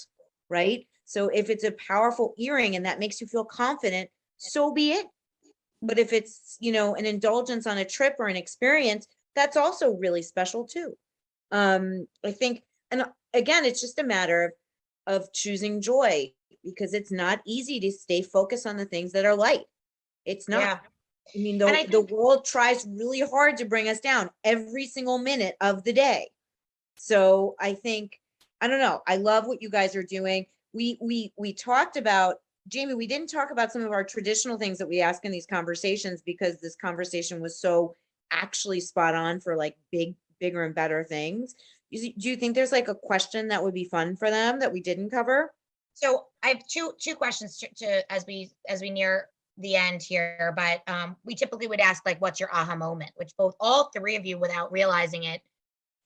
right? So if it's a powerful earring and that makes you feel confident, so be it. But if it's, you know, an indulgence on a trip or an experience, that's also really special too. I think, and again, it's just a matter of choosing joy, because it's not easy to stay focused on the things that are light. It's not. Yeah. I mean, the world tries really hard to bring us down every single minute of the day. So I think, I don't know, I love what you guys are doing. We talked about, Jamie, we didn't talk about some of our traditional things that we ask in these conversations, because this conversation was so actually spot on for like big bigger and better things. Do you think there's like a question that would be fun for them that we didn't cover? So I have two questions to as we near the end here, but we typically would ask like, what's your aha moment, which all three of you, without realizing it,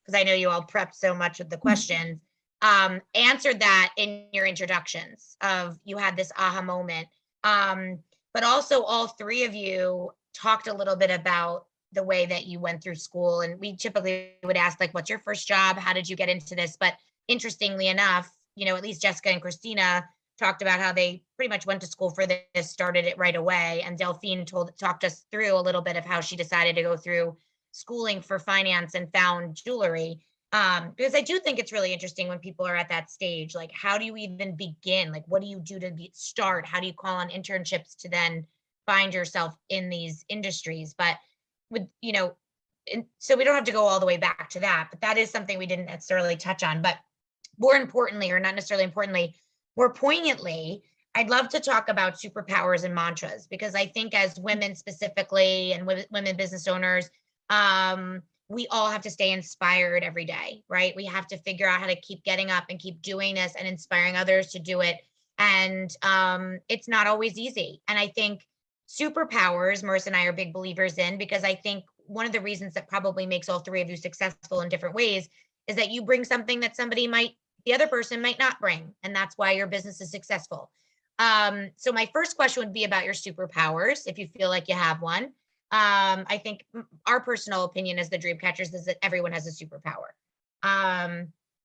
because I know you all prepped so much of the questions, answered that in your introductions of you had this aha moment. But also all three of you talked a little bit about the way that you went through school. And we typically would ask like, what's your first job? How did you get into this? But interestingly enough, at least Jessica and Christina talked about how they pretty much went to school for this, started it right away. And Delphine talked us through a little bit of how she decided to go through schooling for finance and found jewelry. Because I do think it's really interesting when people are at that stage, like, how do you even begin? Like, what do you do to start? How do you call on internships to then find yourself in these industries? But with, so we don't have to go all the way back to that, but that is something we didn't necessarily touch on. But more importantly, or not necessarily importantly, more poignantly, I'd love to talk about superpowers and mantras, because I think as women specifically and women business owners, we all have to stay inspired every day, right? We have to figure out how to keep getting up and keep doing this and inspiring others to do it. And it's not always easy. And I think superpowers, Marissa and I are big believers in, because I think one of the reasons that probably makes all three of you successful in different ways is that you bring something that the other person might not bring. And that's why your business is successful. So my first question would be about your superpowers, if you feel like you have one. I think our personal opinion as the Dreamcatchers is that everyone has a superpower.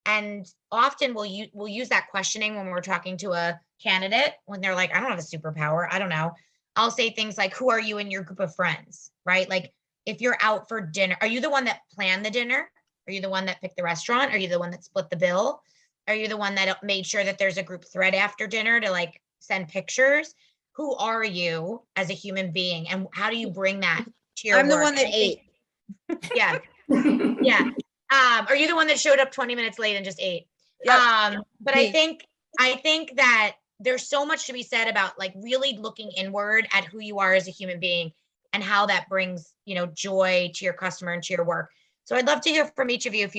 And often we'll use that questioning when we're talking to a candidate, when they're like, I don't have a superpower. I don't know. I'll say things like, who are you in your group of friends, right? Like, if you're out for dinner, are you the one that planned the dinner? Are you the one that picked the restaurant? Are you the one that split the bill? Are you the one that made sure that there's a group thread after dinner to like send pictures? Who are you as a human being? And how do you bring that to your I'm work? the one that ate. Yeah. Yeah. Are you the one that showed up 20 minutes late and just ate? Yep. But I think that there's so much to be said about like really looking inward at who you are as a human being and how that brings, joy to your customer and to your work. So I'd love to hear from each of you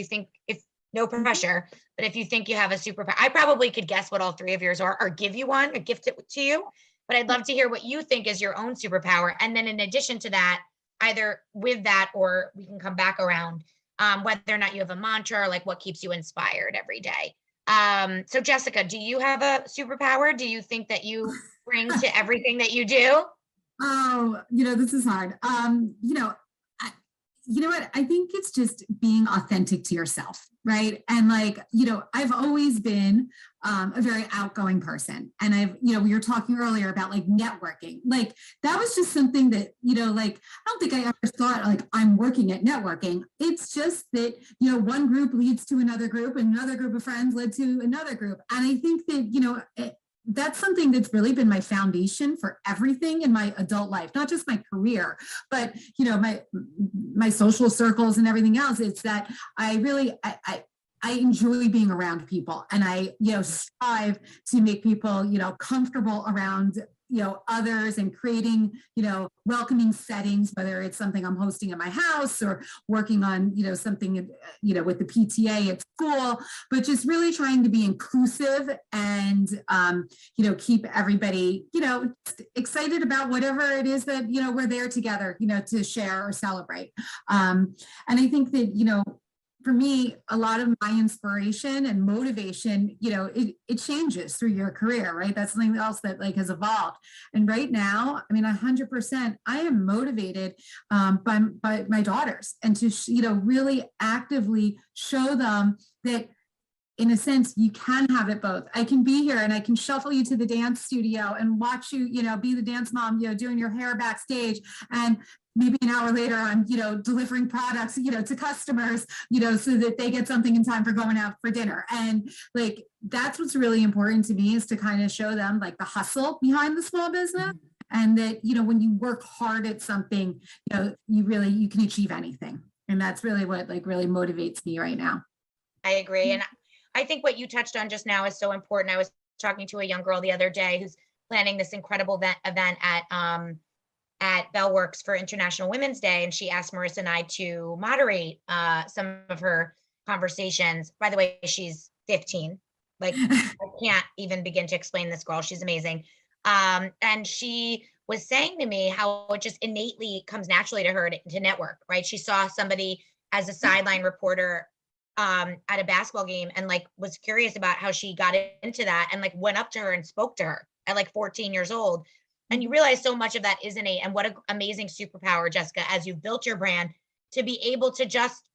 if no pressure, but if you think you have a superpower. I probably could guess what all three of yours are, or give you one, or gift it to you. But I'd love to hear what you think is your own superpower. And then in addition to that, either with that, or we can come back around, whether or not you have a mantra, or like what keeps you inspired every day. So Jessica, do you have a superpower? Do you think that you bring to everything that you do? Oh, this is hard. You know what? I think it's just being authentic to yourself, right? And like, I've always been a very outgoing person. And we were talking earlier about like networking. Like that was just something that, like, I don't think I ever thought like I'm working at networking. It's just that, one group leads to another group, and another group of friends led to another group. And I think that, that's something that's really been my foundation for everything in my adult life, not just my career, but my social circles and everything else. It's that I really enjoy being around people, and I strive to make people comfortable around others, and creating welcoming settings, whether it's something I'm hosting at my house or working on something with the PTA at school, but just really trying to be inclusive and keep everybody excited about whatever it is that we're there together to share or celebrate. And I think that for me, a lot of my inspiration and motivation, it changes through your career, right? That's something else that like has evolved. And right now, 100%, I am motivated by my daughters, and to, really actively show them that in a sense, you can have it both. I can be here and I can shuffle you to the dance studio and watch you, be the dance mom, doing your hair backstage. And maybe an hour later, I'm, delivering products, to customers, so that they get something in time for going out for dinner. And like, that's what's really important to me, is to kind of show them like the hustle behind the small business. And that, when you work hard at something, you can achieve anything. And that's really what like really motivates me right now. I agree. And I think what you touched on just now is so important. I was talking to a young girl the other day who's planning this incredible event at at Bellworks for International Women's Day, and she asked Marissa and I to moderate some of her conversations. By the way, she's 15. Like, I can't even begin to explain this girl. She's amazing. And she was saying to me how it just innately comes naturally to her to network, right? She saw somebody as a sideline reporter at a basketball game and like was curious about how she got into that and like went up to her and spoke to her at like 14 years old. And you realize so much of that is innate. And what an amazing superpower, Jessica, as you've built your brand, to be able to just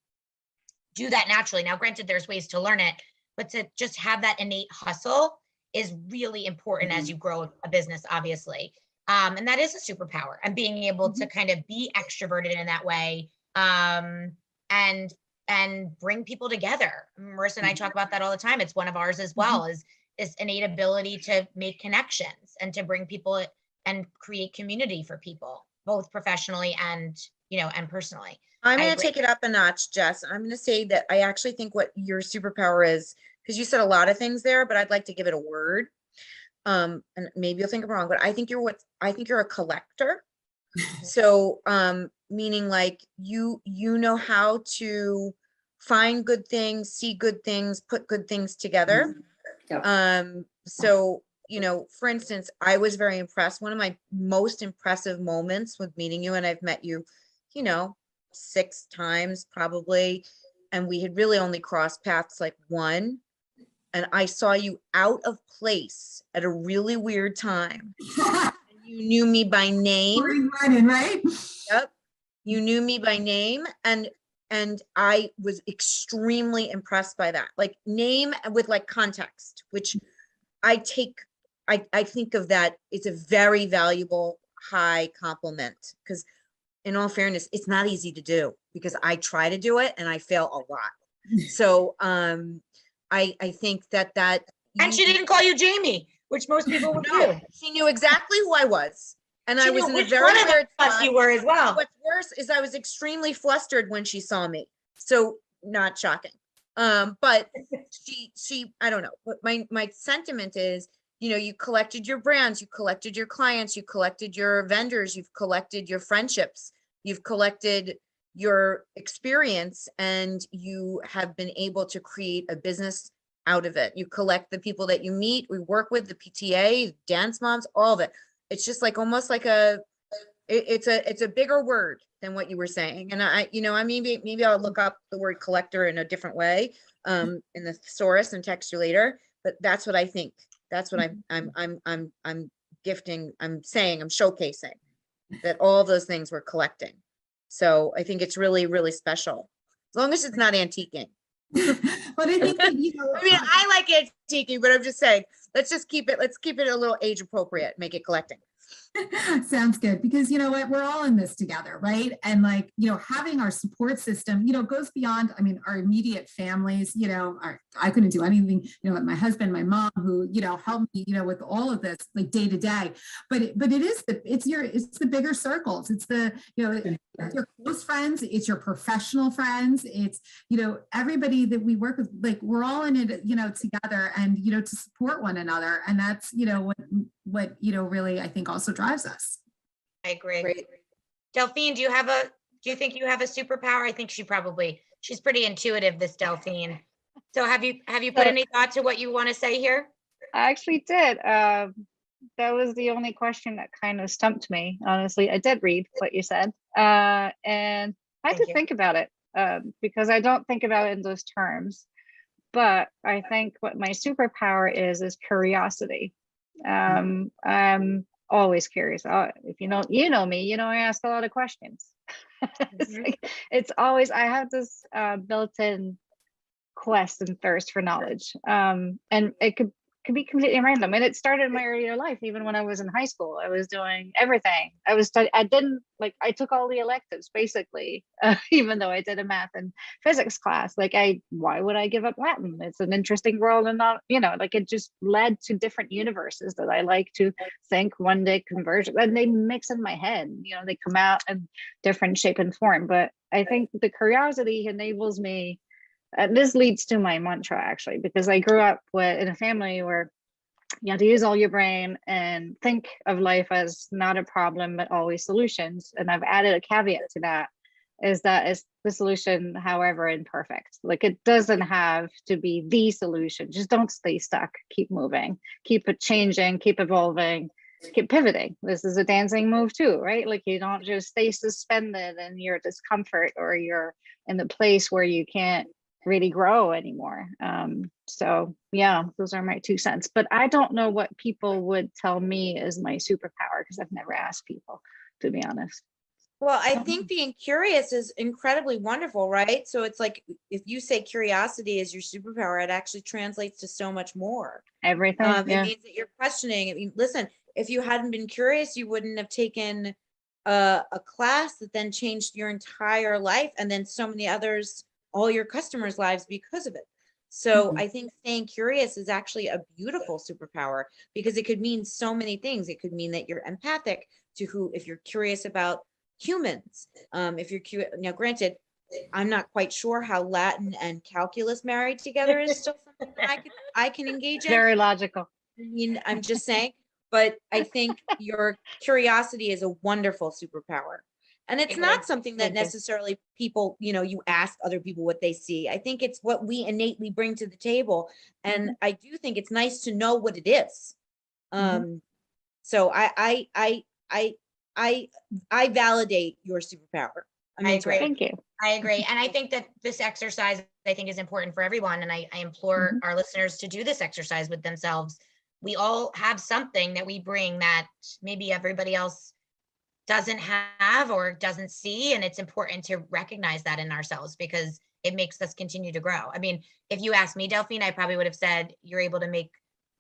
do that naturally. Now, granted, there's ways to learn it, but to just have that innate hustle is really important as you grow a business, obviously. And that is a superpower, and being able to kind of be extroverted in that way, and bring people together. Marissa and I talk about that all the time. It's one of ours as well, is this innate ability to make connections and to bring people and create community for people, both professionally and, and personally. I'm going to take it up a notch, Jess. I'm going to say that I actually think what your superpower is, because you said a lot of things there, but I'd like to give it a word. And maybe you'll think I'm wrong, but I think you're a collector. So, meaning like you know how to find good things, see good things, put good things together. So, for instance, I was very impressed. One of my most impressive moments with meeting you, and I've met you, 6 times probably, and we had really only crossed paths like one. And I saw you out of place at a really weird time. You knew me by name. Running, right? Yep. You knew me by name. And I was extremely impressed by that. Like name with like context, which I think of that. It's a very valuable, high compliment, because in all fairness, it's not easy to do, because I try to do it and I fail a lot. So, I think that and she didn't call you Jamie, which most people would do. She knew exactly who I was, and She I was knew in a which very one of weird us spot. you were as well. What's worse is I was extremely flustered when she saw me. So not shocking. But she I don't know. But my sentiment is, you collected your brands, you collected your clients, you collected your vendors, you've collected your friendships, you've collected your experience, and you have been able to create a business out of it. You collect the people that you meet, we work with, the PTA, dance moms, all of it. It's just like almost like it's a bigger word than what you were saying. And I maybe I'll look up the word collector in a different way in the thesaurus and text you later. But that's what I think. That's what I'm gifting. I'm showcasing that all those things we're collecting. So I think it's really, really special, as long as it's not antiquing. But I think that, I mean, I like antiquing, but I'm just saying, let's keep it a little age appropriate, make it collecting. Sounds good, because you know what, we're all in this together, right? And like, having our support system, goes beyond, our immediate families, I couldn't do anything, with my husband, my mom, who, helped me, with all of this, like day to day. But it's the bigger circles. It's it's your close friends, it's your professional friends, it's, everybody that we work with, like we're all in it, together, and, to support one another. And that's, what really, I think, also drives us. I agree. Great. Delphine, do you think you have a superpower? I think she's pretty intuitive, this Delphine. So have you put any thought to what you want to say here? I actually did. That was the only question that kind of stumped me, honestly. I did read what you said, and I had to think about it, because I don't think about it in those terms. But I think what my superpower is curiosity. I'm always curious. If you know me, I ask a lot of questions. It's always, I have this built-in quest and thirst for knowledge, and it could be completely random. And it started in my earlier life. Even when I was in high school, I was doing everything. I took all the electives basically, even though I did a math and physics class. Why would I give up Latin? It's an interesting world, and not, it just led to different universes that I like to think one day converge, and they mix in my head, they come out in different shape and form. But I think the curiosity enables me. This leads to my mantra, actually, because I grew up in a family where, You have to use all your brain and think of life as not a problem, but always solutions. And I've added a caveat to that, is that is the solution, however imperfect. Like, it doesn't have to be the solution. Just don't stay stuck. Keep moving, keep it changing, keep evolving, keep pivoting. This is a dancing move too, right? Like, you don't just stay suspended in your discomfort, or you're in the place where you can't really grow anymore. So yeah, those are my 2 cents. But I don't know what people would tell me is my superpower, because I've never asked people, to be honest. Well, I think being curious is incredibly wonderful, right? So it's like, if you say curiosity is your superpower, it actually translates to so much more. Everything. It Yeah. means that you're questioning. I mean, listen, if you hadn't been curious, you wouldn't have taken a class that then changed your entire life, and then so many others, all your customers' lives, because of it. So I think staying curious is actually a beautiful superpower, because it could mean so many things. It could mean that you're empathic to who, if you're curious about humans, if you're curious. Now, granted, I'm not quite sure how Latin and calculus married together is still something that I can engage in. Very logical. I mean, I'm just saying, but I think your curiosity is a wonderful superpower. And it's not something that Thank you. necessarily people, you ask other people what they see. I think it's what we innately bring to the table. And I do think it's nice to know what it is. So I validate your superpower. I agree. Thank you. I agree. And I think that this exercise, I think, is important for everyone. And I implore our listeners to do this exercise with themselves. We all have something that we bring that maybe everybody else doesn't have or doesn't see. And it's important to recognize that in ourselves, because it makes us continue to grow. I mean, if you asked me, Delphine, I probably would have said, you're able to make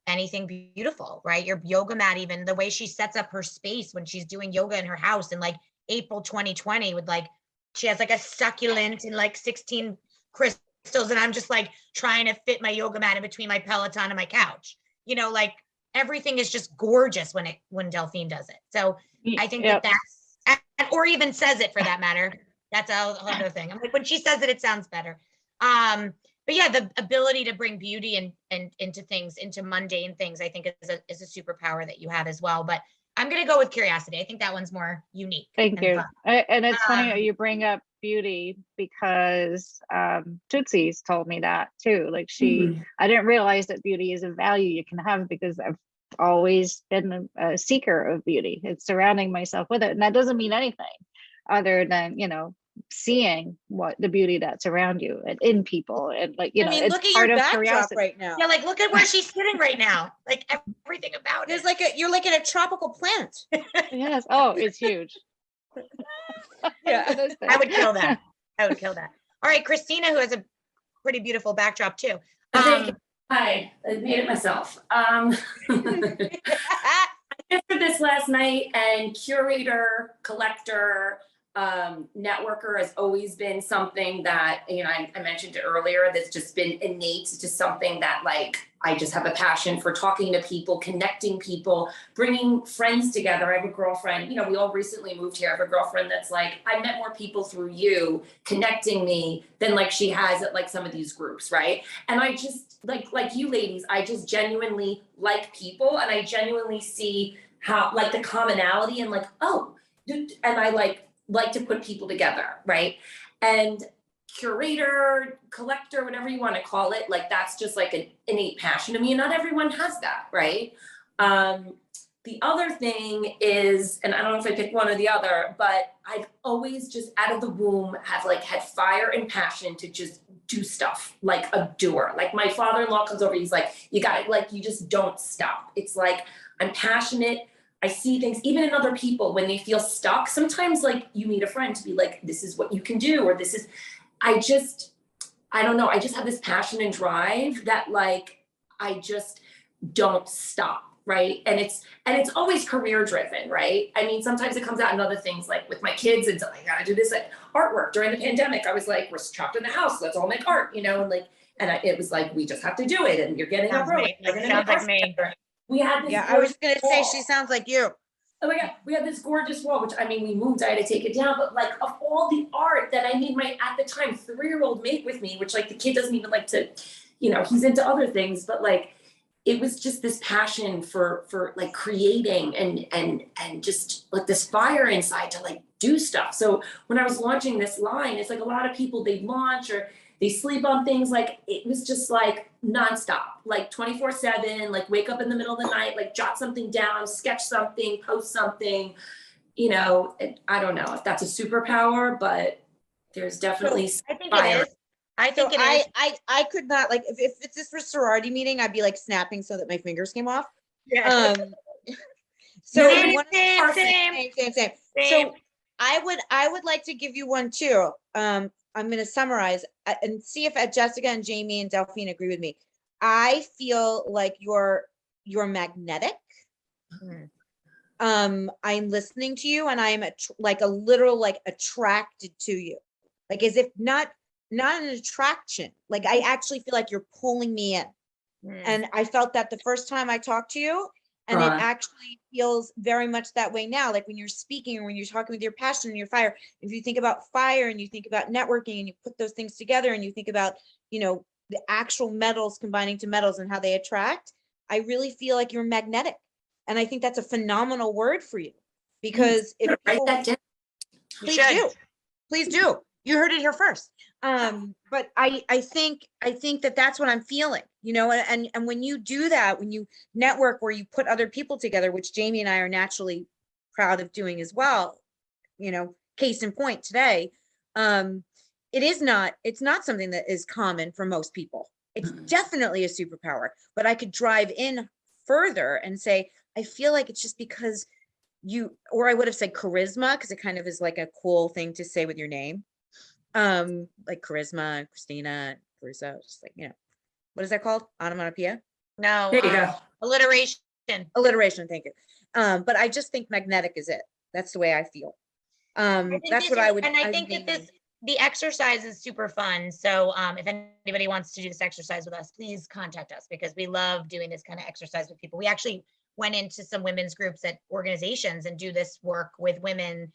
anything beautiful, right? Your yoga mat, even the way she sets up her space when she's doing yoga in her house in like April 2020, with like, she has like a succulent and like 16 crystals. And I'm just like trying to fit my yoga mat in between my Peloton and my couch. Like everything is just gorgeous when Delphine does it. So I think that's, or even says it for that matter. That's another thing. I'm like, when she says it, it sounds better. But yeah, the ability to bring beauty and into things, into mundane things, I think is a superpower that you have as well. But I'm going to go with curiosity. I think that one's more unique. Thank you. fun. And it's funny that you bring up beauty, because Tootsie's told me that too. Like, I didn't realize that beauty is a value you can have, because I've always been a seeker of beauty. It's surrounding myself with it. And that doesn't mean anything other than, seeing what the beauty that's around you and in people. And like, I mean, it's look at part your of backdrop curiosity. right now. Yeah, like look at where she's sitting right now. Like everything about There's it. like you're like in a tropical plant. Yes. Oh, it's huge. Yeah. I would kill that. All right, Christina, who has a pretty beautiful backdrop too. Hi, I made it myself. I did this last night, and curator, collector, networker has always been something that, I mentioned it earlier, that's just been innate. It's just something that like, I just have a passion for talking to people, connecting people, bringing friends together. I have a girlfriend, we all recently moved here. I have a girlfriend that's like, I met more people through you connecting me than like she has at like some of these groups, right? And I just like you ladies, I just genuinely like people, and I genuinely see how like the commonality and like, oh, and I like to put people together, right? And curator, collector, whatever you want to call it, like that's just like an innate passion to me, and not everyone has that, right? The other thing is, and I don't know if I pick one or the other, but I've always just out of the womb have like had fire and passion to just do stuff, like a doer. Like my father-in-law comes over, he's like, you got it, like you just don't stop. It's like, I'm passionate. I see things, even in other people, when they feel stuck, sometimes like you need a friend to be like, this is what you can do, or this is, I don't know. I just have this passion and drive that like, I just don't stop. Right. And it's always career driven. Right. I mean, sometimes it comes out in other things, like with my kids, and so I got to do this like artwork during the pandemic. I was like, we're trapped in the house. Let's all make art, and like, it was like, we just have to do it. And you're getting up early. Sounds like me. We had this. Yeah, I was going to say, she sounds like you. Oh my God, we had this gorgeous wall, which I mean, we moved, I had to take it down, but like of all the art that I made my, at the time, 3-year-old make with me, which like the kid doesn't even like to, he's into other things, but like, it was just this passion for like creating and just like this fire inside to like do stuff. So when I was launching this line, it's like a lot of people, they launch or they sleep on things. Like it was just like nonstop, like 24/7, like wake up in the middle of the night, like jot something down, sketch something, post something, you know. I don't know if that's a superpower, but there's definitely I think fire. it is. I So think it is. I could not, like, if it's this for sorority meeting, I'd be like snapping so that my fingers came off. Yeah. So Same, one of the- same. same. So I would like to give you one too. I'm going to summarize and see if Jessica and Jamie and Delphine agree with me. I feel like you're magnetic. I'm listening to you and I'm like a literal, like attracted to you, like as if not an attraction. Like I actually feel like you're pulling me in. And I felt that the first time I talked to you, and it actually feels very much that way now. Like when you're speaking or when you're talking with your passion and your fire, if you think about fire and you think about networking and you put those things together and you think about, you know, the actual metals combining to metals and how they attract, I really feel like you're magnetic. And I think that's a phenomenal word for you, because if Write people, that down. please do. You heard it here first. But I think that that's what I'm feeling, you know, and when you do that, when you network, where you put other people together, which Jamie and I are naturally proud of doing as well, you know, case in point today, it's not something that is common for most people. It's definitely a superpower, but I could drive in further and say, I feel like it's just because or I would have said charisma, because it kind of is like a cool thing to say with your name. Like charisma, Christina, Caruso, just like, you know, what is that called? Onomatopoeia? No, There you go. alliteration. Alliteration, thank you. But I just think magnetic is it. That's the way I feel. That's what I would. And I think that the exercise is super fun. So if anybody wants to do this exercise with us, please contact us, because we love doing this kind of exercise with people. We actually went into some women's groups at organizations and do this work with women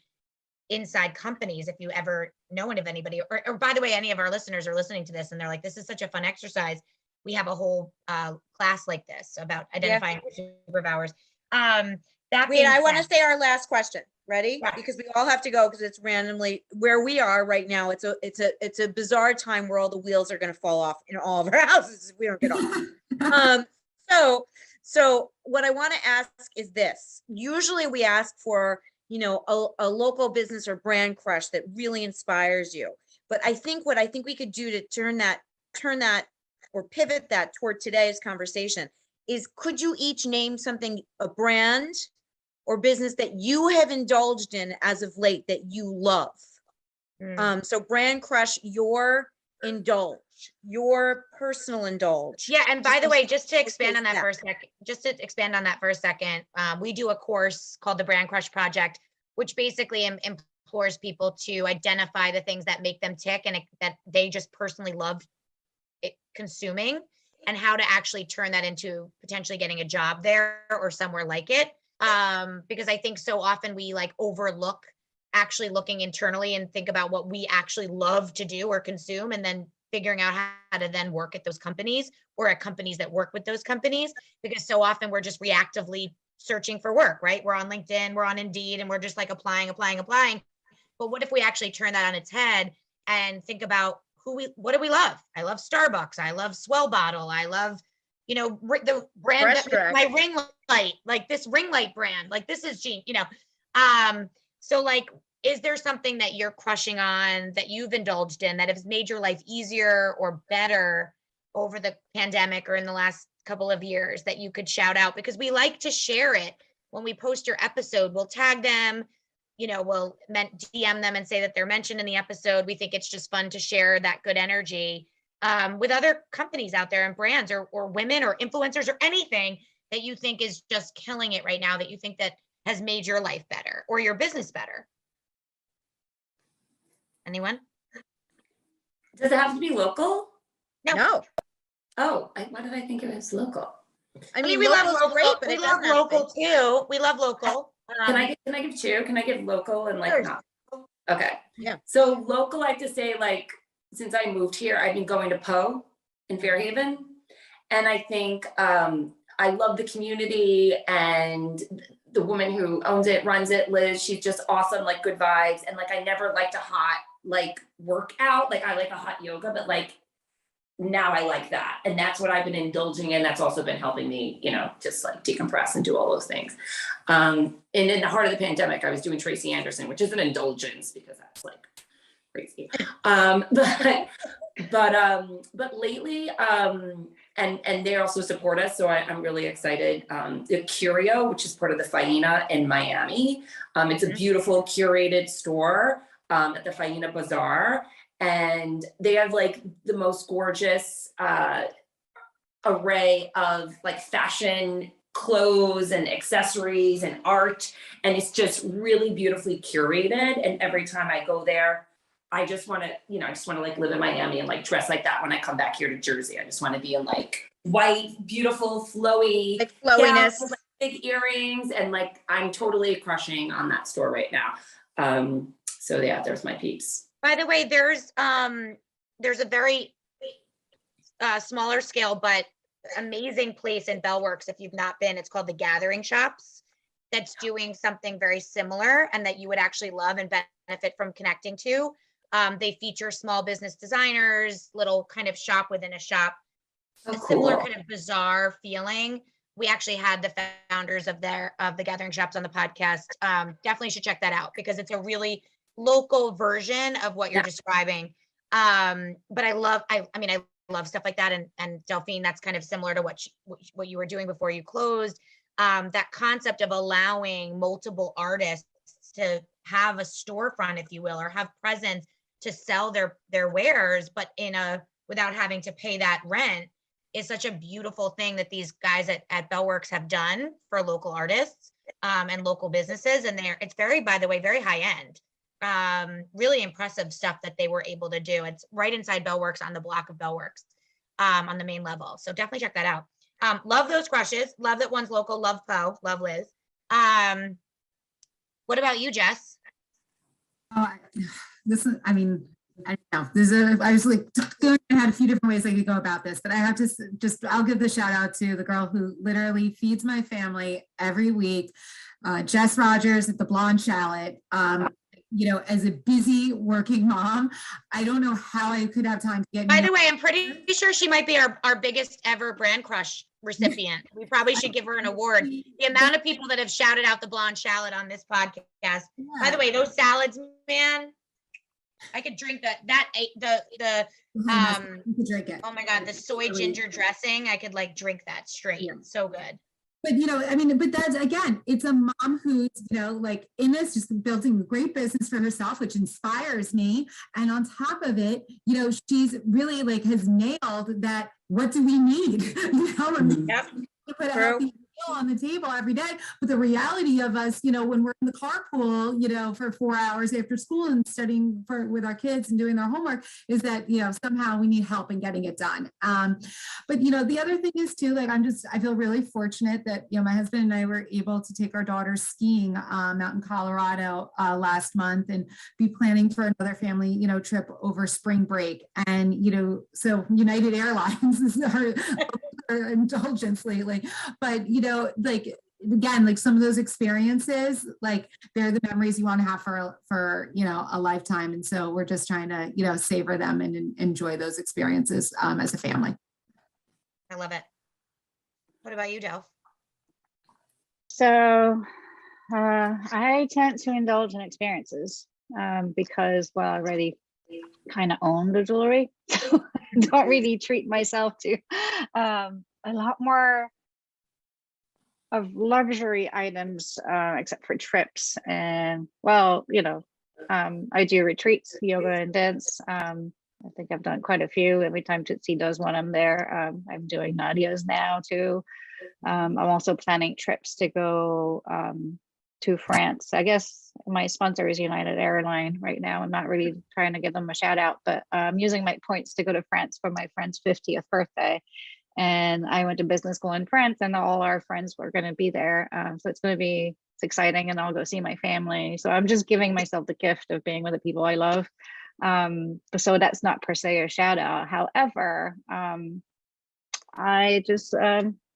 inside companies. If you ever know of anybody, or by the way, any of our listeners are listening to this and they're like, this is such a fun exercise, we have a whole class like this about identifying superpowers. I want to say our last question. Ready? Yeah. Because we all have to go, because it's randomly where we are right now. It's a bizarre time where all the wheels are going to fall off in all of our houses if we don't get off. So what I want to ask is this. Usually we ask for, you know, a local business or brand crush that really inspires you. But I think what we could do to turn that or pivot that toward today's conversation is, could you each name something, a brand or business that you have indulged in as of late that you love? So brand crush, your indulge, your personal indulge. Yeah, and by the way, just to expand on that Yeah. for a second, we do a course called the Brand Crush Project, which basically implores people to identify the things that make them tick and that they just personally love consuming, and how to actually turn that into potentially getting a job there or somewhere like it. Because I think so often we like overlook actually looking internally and think about what we actually love to do or consume, and then figuring out how to then work at those companies or at companies that work with those companies, because so often we're just reactively searching for work, right? We're on LinkedIn, we're on Indeed, and we're just like applying. But what if we actually turn that on its head and think about what do we love? I love Starbucks. I love Swell Bottle. I love, you know, the brand that my ring light, like this ring light brand, like this is you know. So like, is there something that you're crushing on that you've indulged in that has made your life easier or better over the pandemic or in the last couple of years that you could shout out? Because we like to share it when we post your episode. We'll tag them, you know, we'll DM them and say that they're mentioned in the episode. We think it's just fun to share that good energy with other companies out there and brands or women or influencers or anything that you think is just killing it right now, that you think that has made your life better or your business better. Anyone? Does it have to be local? No. Oh, why did I think it was local? I mean, we love local's local. great, but We it love doesn't have to be. local too. We love local. Can I give two? Can I give local and like Sure. not? Okay. Yeah. So local, I have to say, like, since I moved here, I've been going to Poe in Fairhaven. And I think I love the community, and the woman who owns it, runs it, Liz, she's just awesome, like good vibes. And like, I never liked a hot like workout. Like I like a hot yoga, but like now I like that. And that's what I've been indulging in. That's also been helping me, you know, just like decompress and do all those things. And in the heart of the pandemic, I was doing Tracy Anderson, which is an indulgence because that's like crazy. But lately, and they also support us. So I'm really excited. The Curio, which is part of the Faena in Miami. It's a beautiful curated store at the Faena Bazaar. And they have like the most gorgeous array of like fashion clothes and accessories and art. And it's just really beautifully curated. And every time I go there, I just want to, you know, I just want to like live in Miami and like dress like that when I come back here to Jersey. I just want to be in like white, beautiful, flowy, Like flowiness. gowns, like, big earrings. And like, I'm totally crushing on that store right now. So yeah, there's my peeps. By the way, there's a very smaller scale, but amazing place in Bellworks. If you've not been, it's called the Gathering Shops. That's doing something very similar and that you would actually love and benefit from connecting to. They feature small business designers, little kind of shop within a shop, So a similar cool. kind of bizarre feeling. We actually had the founders of the Gathering Shops on the podcast. Definitely should check that out because it's a really local version of what you're describing. But I love stuff like that. And Delphine, that's kind of similar to what you were doing before you closed. That concept of allowing multiple artists to have a storefront, if you will, or have presence to sell their wares, but without having to pay that rent is such a beautiful thing that these guys at Bellworks have done for local artists and local businesses. And it's very, by the way, very high end. Really impressive stuff that they were able to do. It's right inside Bellworks on the block of Bellworks on the main level. So definitely check that out. Love those crushes. Love that one's local. Love Poe. Love Liz. What about you, Jess? I don't know. I was like, I had a few different ways I could go about this, but I have to I'll give the shout out to the girl who literally feeds my family every week, Jess Rogers at the Blonde Shallot. You know, as a busy working mom, I don't know how I could have time to get. By the way, I'm pretty sure she might be our biggest ever brand crush recipient. We probably should give her an award. The amount of people that have shouted out the Blonde Shallot on this podcast. Yeah. By the way, those salads, man, I could drink drink it. Oh my God, the soy ginger dressing. I could like drink that straight. Yeah. So good. But, you know, I mean, but that's, again, it's a mom who's, you know, like in this, just building a great business for herself, which inspires me. And on top of it, you know, she's really like has nailed that. What do we need? You know, Yep. to put a healthy meal on the table every day. But the reality of us, you know, when we're in the carpool, you know, for 4 hours after school and studying with our kids and doing their homework is that, you know, somehow we need help in getting it done. But, you know, the other thing is too, like, I feel really fortunate that, you know, my husband and I were able to take our daughter skiing out in Colorado last month and be planning for another family, you know, trip over spring break. And, you know, so United Airlines is our indulgence lately, but, you know, like, again, like some of those experiences, like they're the memories you want to have for, you know, a lifetime. And so we're just trying to, you know, savor them and enjoy those experiences as a family. I love it. What about you, Delph? So I tend to indulge in experiences because, well, I already kind of own the jewelry. So I don't really treat myself to a lot more of luxury items, except for trips. And well, you know, I do retreats, yoga and dance. I think I've done quite a few. Every time Tootsie does one, I'm there. I'm doing Nadia's now too. I'm also planning trips to go to France. I guess my sponsor is United Airlines right now. I'm not really trying to give them a shout out, but I'm using my points to go to France for my friend's 50th birthday. And I went to business school in France and all our friends were going to be there. So it's exciting and I'll go see my family. So I'm just giving myself the gift of being with the people I love. So that's not per se a shout out. However, I just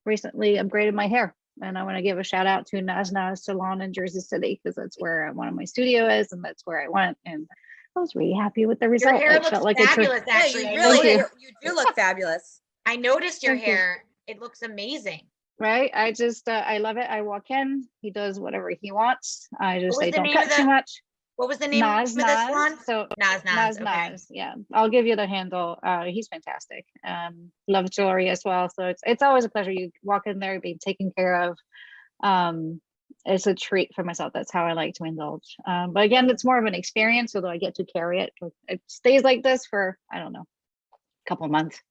recently upgraded my hair. And I want to give a shout out to Nazna Salon in Jersey City, because that's where one of my studio is, and that's where I went. And I was really happy with the Your result. hair It looks felt like fabulous, Yeah, actually. you I really, you. noticed, you do look fabulous. I noticed your Thank you. hair. It looks amazing. Right. I just, I love it. I walk in, he does whatever he wants. I just was say, the don't name cut of the- too much. What was the name of Naz, this Naz. one? So Naz. Okay. Naz. Yeah, I'll give you the handle. He's fantastic. Love jewelry as well. So it's always a pleasure. You walk in there being taken care of. It's a treat for myself. That's how I like to indulge. But again, it's more of an experience, although I get to carry it. It stays like this for, I don't know, a couple months.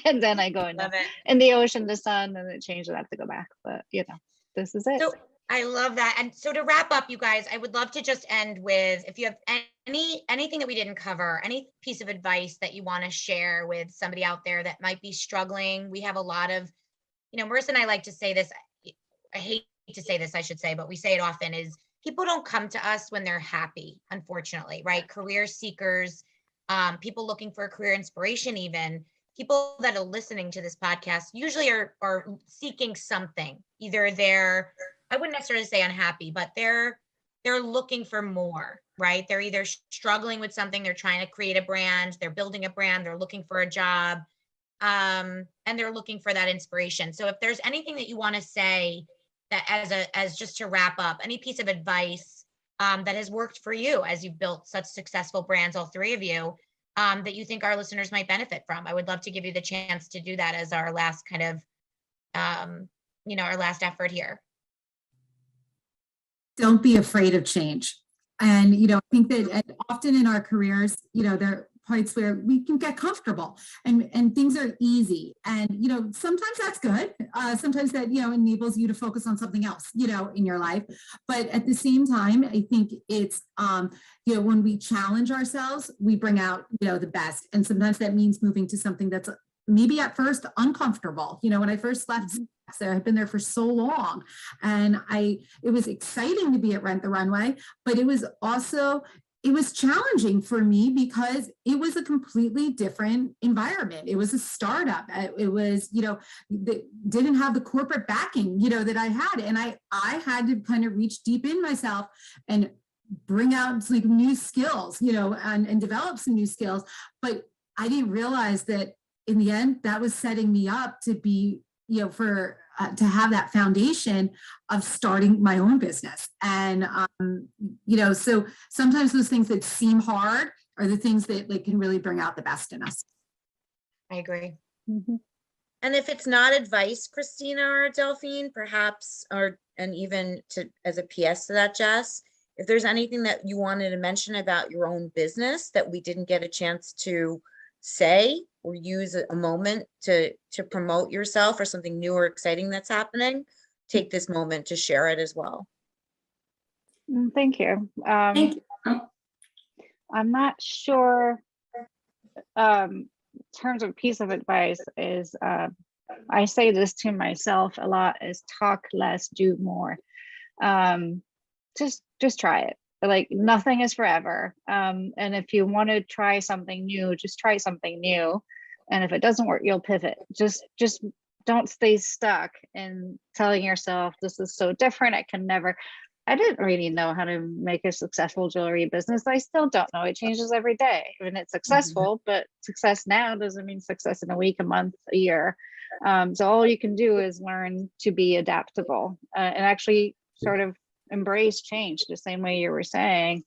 And then I go Love it. in the ocean, the sun, and it changes. I have to go back. But this is it. So I love that. And so to wrap up, you guys, I would love to just end with, if you have anything that we didn't cover, any piece of advice that you want to share with somebody out there that might be struggling. We have a lot of, Marissa and I like to say this. I hate to say this, I should say, but we say it often, is people don't come to us when they're happy, unfortunately, right? Career seekers, people looking for a career inspiration, even people that are listening to this podcast usually are seeking something. Either I wouldn't necessarily say unhappy, but they're looking for more, right? They're either struggling with something, they're trying to create a brand, they're building a brand, they're looking for a job, and they're looking for that inspiration. So if there's anything that you want to say that as just to wrap up, any piece of advice that has worked for you as you've built such successful brands, all three of you, that you think our listeners might benefit from, I would love to give you the chance to do that as our last kind of, our last effort here. Don't be afraid of change. And, I think that often in our careers, there are points where we can get comfortable and things are easy. And, sometimes that's good. Sometimes that, enables you to focus on something else, in your life. But at the same time, I think it's, when we challenge ourselves, we bring out, the best. And sometimes that means moving to something that's maybe at first uncomfortable. When I first left there, I've been there for so long, and it was exciting to be at Rent the Runway, but it was challenging for me because it was a completely different environment. It was a startup. It was, didn't have the corporate backing, that I had. And I had to kind of reach deep in myself and bring out like new skills, and develop some new skills. But I didn't realize that in the end, that was setting me up to be, to have that foundation of starting my own business. And, so sometimes those things that seem hard are the things that can really bring out the best in us. I agree. Mm-hmm. And if it's not advice, Christina or Delphine, perhaps, and even as a PS to that, Jess, if there's anything that you wanted to mention about your own business that we didn't get a chance to say, or use a moment to promote yourself or something new or exciting that's happening, take this moment to share it as well. Thank you. Thank you. I'm not sure, in terms of piece of advice is, I say this to myself a lot, is talk less, do more. Just try it. Like, nothing is forever. And if you want to try something new, just try something new. And if it doesn't work, you'll pivot. Just don't stay stuck in telling yourself this is so different. I didn't really know how to make a successful jewelry business. I still don't know. It changes every day. I mean, it's successful, but success now doesn't mean success in a week, a month, a year. So all you can do is learn to be adaptable, and actually sort of embrace change the same way you were saying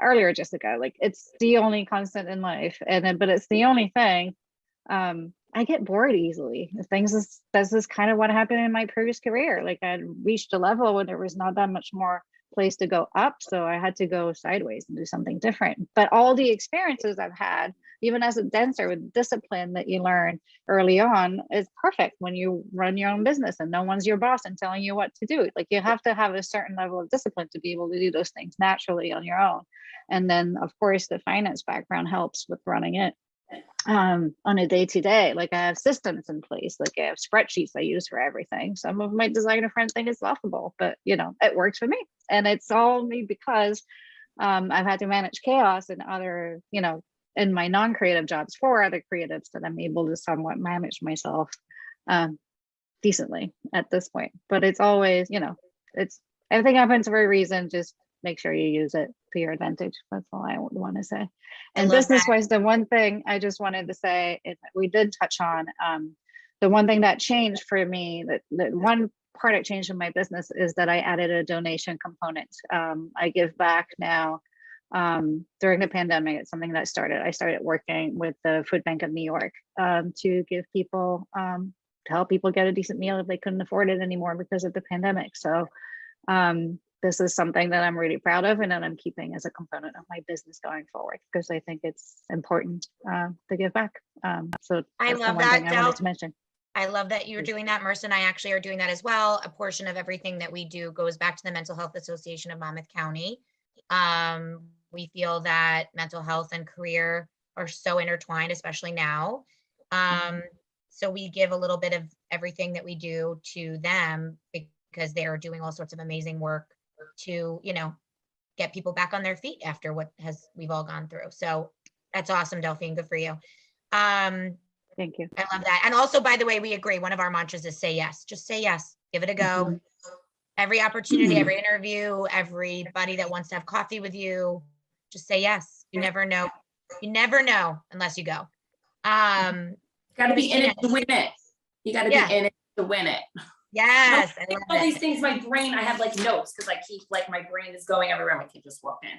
earlier, Jessica. Like, it's the only constant in life, but it's the only thing. I get bored easily. This is kind of what happened in my previous career. Like, I reached a level when there was not that much more place to go up, so I had to go sideways and do something different. But all the experiences I've had, even as a dancer, with discipline that you learn early on, is perfect when you run your own business and no one's your boss and telling you what to do. Like, you have to have a certain level of discipline to be able to do those things naturally on your own. And then, of course, the finance background helps with running it on a day-to-day. Like, I have systems in place. Like, I have spreadsheets I use for everything. Some of my designer friends think it's laughable, but it works for me. And it's all me because I've had to manage chaos and other, in my non-creative jobs for other creatives, that I'm able to somewhat manage myself. decently at this point. But it's always, it's everything happens for a reason. Just make sure you use it to your advantage. That's all I want to say. And love business that. wise, the one thing I just wanted to say, we did touch on, the one thing that changed for me, that one part it changed in my business is that I added a donation component. I give back now. During the pandemic, it's something that I started working with the Food Bank of New York to give people, to help people get a decent meal if they couldn't afford it anymore because of the pandemic. So this is something that I'm really proud of and that I'm keeping as a component of my business going forward, because I think it's important to give back. So I that's the love one that, thing I wanted Del. to mention. I love that you're doing that. Marissa and I actually are doing that as well. A portion of everything that we do goes back to the Mental Health Association of Monmouth County. We feel that mental health and career are so intertwined, especially now. So we give a little bit of everything that we do to them because they are doing all sorts of amazing work to, get people back on their feet after we've all gone through. So that's awesome, Delphine. Good for you. Thank you. I love that. And also, by the way, we agree. One of our mantras is say yes. Just say yes. Give it a go. Every opportunity, every interview, everybody that wants to have coffee with you, just say yes. You never know. You never know unless you go. Got to be in it to win it. You got to be in it to win it. Yes. I love all it. these things, my brain, I have like notes because I keep like my brain is going everywhere. My kid just walked in.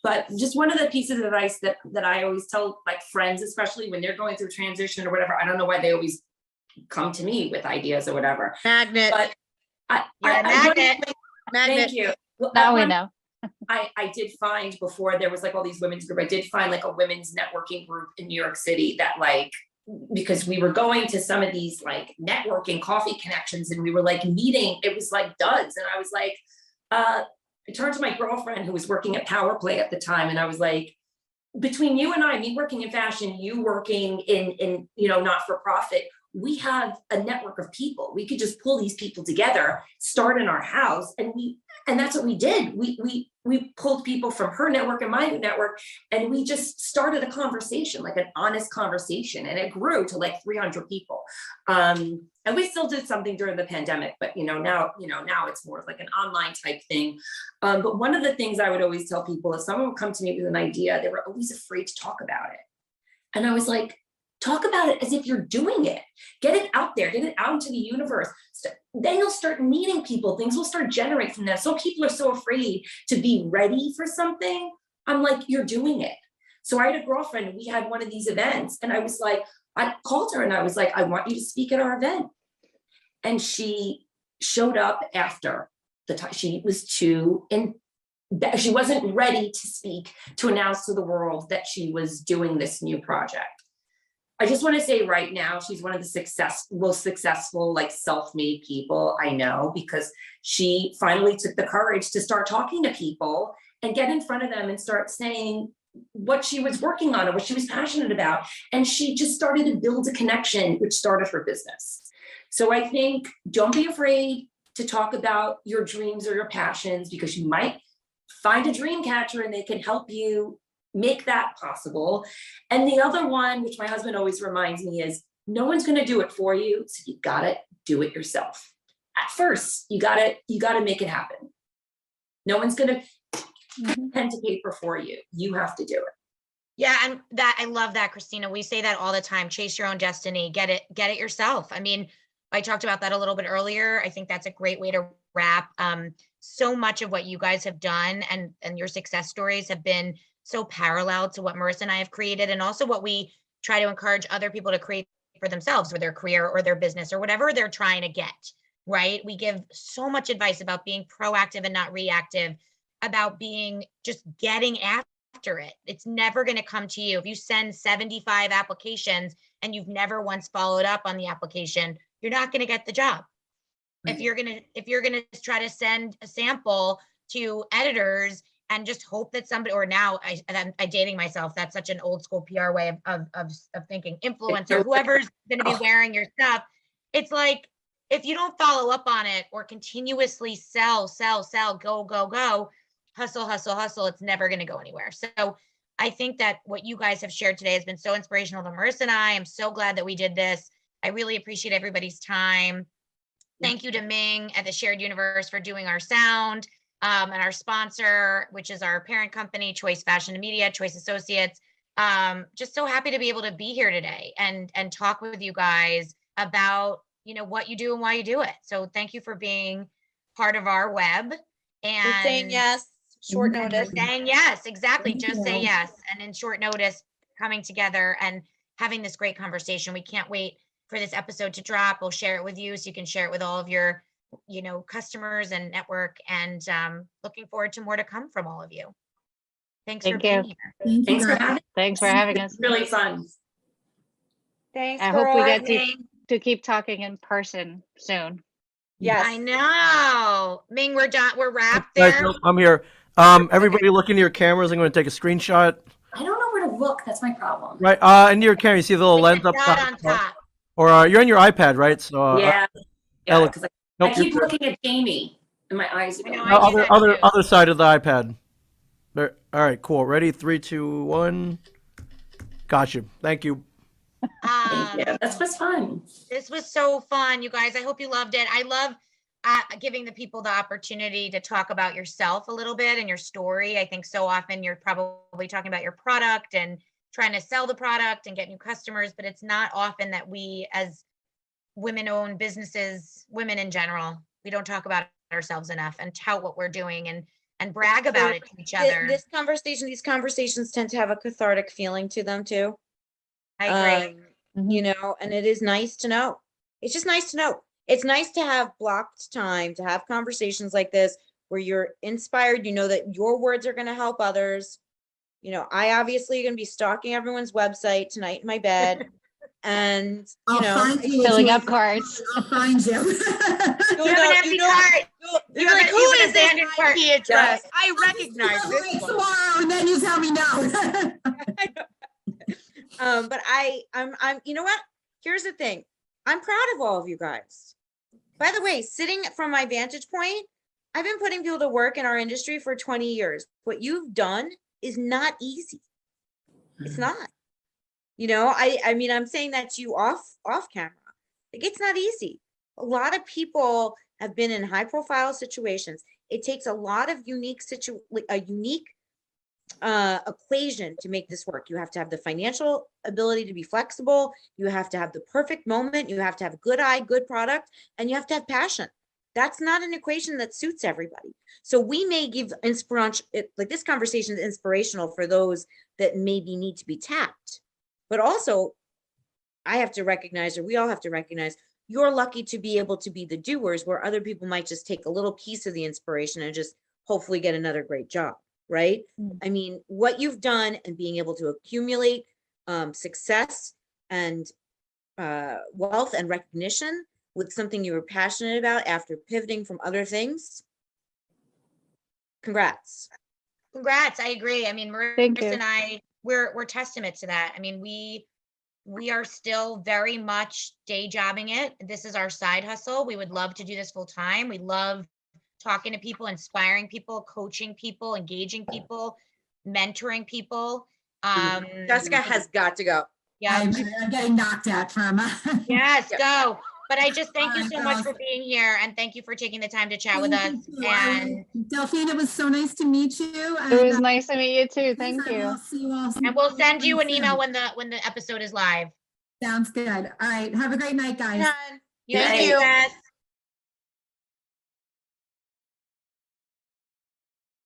But just one of the pieces of advice that I always tell like friends, especially when they're going through transition or whatever, I don't know why they always come to me with ideas or whatever. Magnet. But Magnet. Thank you. Now we know. I did find before there was like all these women's group, I did find like a women's networking group in New York City that like, because we were going to some of these like networking coffee connections and we were like meeting, it was like duds. And I was like, I turned to my girlfriend who was working at Power Play at the time. And I was like, between you and I, me working in fashion, you working in not for profit, we have a network of people. We could just pull these people together, start in our house. And that's what we did. We pulled people from her network and my network, and we just started a conversation, like an honest conversation. And it grew to like 300 people. And we still did something during the pandemic, but now it's more of like an online type thing. But one of the things I would always tell people, if someone would come to me with an idea, they were always afraid to talk about it. And I was like, talk about it as if you're doing it. Get it out there, get it out into the universe. Then you'll start meeting people, things will start generating from that. So people are so afraid to be ready for something. I'm like, you're doing it. So I had a girlfriend and we had one of these events and I was like, I called her and I was like, I want you to speak at our event. And she showed up after the time. She wasn't ready to speak, to announce to the world that she was doing this new project. I just want to say right now, she's one of the most successful, like self-made people I know, because she finally took the courage to start talking to people and get in front of them and start saying what she was working on or what she was passionate about. And she just started to build a connection, which started her business. So I think don't be afraid to talk about your dreams or your passions, because you might find a dream catcher and they can help you make that possible. And the other one, which my husband always reminds me, is no one's going to do it for you. So you got to do it yourself. At first, you got to make it happen. No one's going to pen to paper for you. You have to do it. Yeah. And I love that, Christina. We say that all the time, chase your own destiny, get it yourself. I mean, I talked about that a little bit earlier. I think that's a great way to wrap. So much of what you guys have done and your success stories have been so parallel to what Marissa and I have created, and also what we try to encourage other people to create for themselves, or their career or their business or whatever they're trying to get, right? We give so much advice about being proactive and not reactive, about just getting after it. It's never going to come to you. If you send 75 applications and you've never once followed up on the application, you're not going to get the job. Right. If you're gonna try to send a sample to editors and just hope that somebody, or now I'm dating myself, that's such an old school PR way of thinking, influencer, whoever's going to be wearing your stuff. It's like, if you don't follow up on it or continuously sell, go, hustle, it's never going to go anywhere. So I think that what you guys have shared today has been so inspirational to Marissa and I. I'm so glad that we did this. I really appreciate everybody's time. Thank you to Ming at the Shared Universe for doing our sound, and our sponsor, which is our parent company, Choice Fashion and Media, Choice Associates. Just so happy to be able to be here today and talk with you guys about, what you do and why you do it. So thank you for being part of our web. And We're saying yes, short and notice. saying yes, exactly. Thank Just say you. yes. And in short notice, coming together and having this great conversation. We can't wait for this episode to drop. We'll share it with you so you can share it with all of your, customers and network, and looking forward to more to come from all of you. Thanks for Thank being you. here. Thank you, Thanks for guys. having Thanks for having us. us. Really fun. Thanks, I hope we get girl. to keep talking in person soon. Yes. I know. Ming, we're done. We're wrapped Guys, there. no, I'm here. Everybody look into your cameras. I'm going to take a screenshot. I don't know where to look. That's my problem. Right, into your camera. You see the little With lens the up dot top? on top. Or you're on your iPad, right? So Yeah. Yeah, look. because I nope, keep you're- looking at Jamie and my eyes are I know, going. I do other that other too. other side of the iPad. There. All right, cool. Ready? 3, 2, 1. Got you. Thank you. Thank you. This was fun. This was so fun, you guys. I hope you loved it. I love giving the people the opportunity to talk about yourself a little bit and your story. I think so often you're probably talking about your product and trying to sell the product and get new customers, but it's not often that we, as women-owned businesses, women in general, we don't talk about ourselves enough and tout what we're doing and brag about it to each other. These conversations tend to have a cathartic feeling to them too. I agree. And it is nice to know. It's just nice to know. It's nice to have blocked time to have conversations like this where you're inspired, that your words are going to help others. I obviously am going to be stalking everyone's website tonight in my bed. And, I'll find you. Filling up cards. I'll find you. You have an empty card. you're have like, an- who you have is an this abandoned cart. IP address? I I'll recognize just this wait one. tomorrow, and then you tell me no. But I'm, you know what? Here's the thing. I'm proud of all of you guys. By the way, sitting from my vantage point, I've been putting people to work in our industry for 20 years. What you've done is not easy. It's not. I mean, I'm saying that to you off camera. Like, it's not easy. A lot of people have been in high profile situations. It takes a lot of unique equation to make this work. You have to have the financial ability to be flexible. You have to have the perfect moment. You have to have a good eye, good product, and you have to have passion. That's not an equation that suits everybody. So we may give inspiration, like this conversation is inspirational for those that maybe need to be tapped. But also, I have to recognize, or we all have to recognize, you're lucky to be able to be the doers where other people might just take a little piece of the inspiration and just hopefully get another great job, right? I mean, what you've done and being able to accumulate success and wealth and recognition with something you were passionate about after pivoting from other things. Congrats. Congrats. I agree. I mean, Thank you. Marissa and I, we're testament to that. I mean, we are still very much day jobbing it. This is our side hustle. We would love to do this full time. We love talking to people, inspiring people, coaching people, engaging people, mentoring people. Jessica has got to go. Yeah. I'm getting knocked at from. Yes, go. But I just thank you All right, so much girls. for being here, and thank you for taking the time to chat with us. Thank you. And Delphine, it was so nice to meet you. It was nice to meet you too. Thank I you. will see you all we'll send you an soon. email when the episode is live. Sounds good. All right. Have a great night, guys. Done. You Thank too. you. Beth.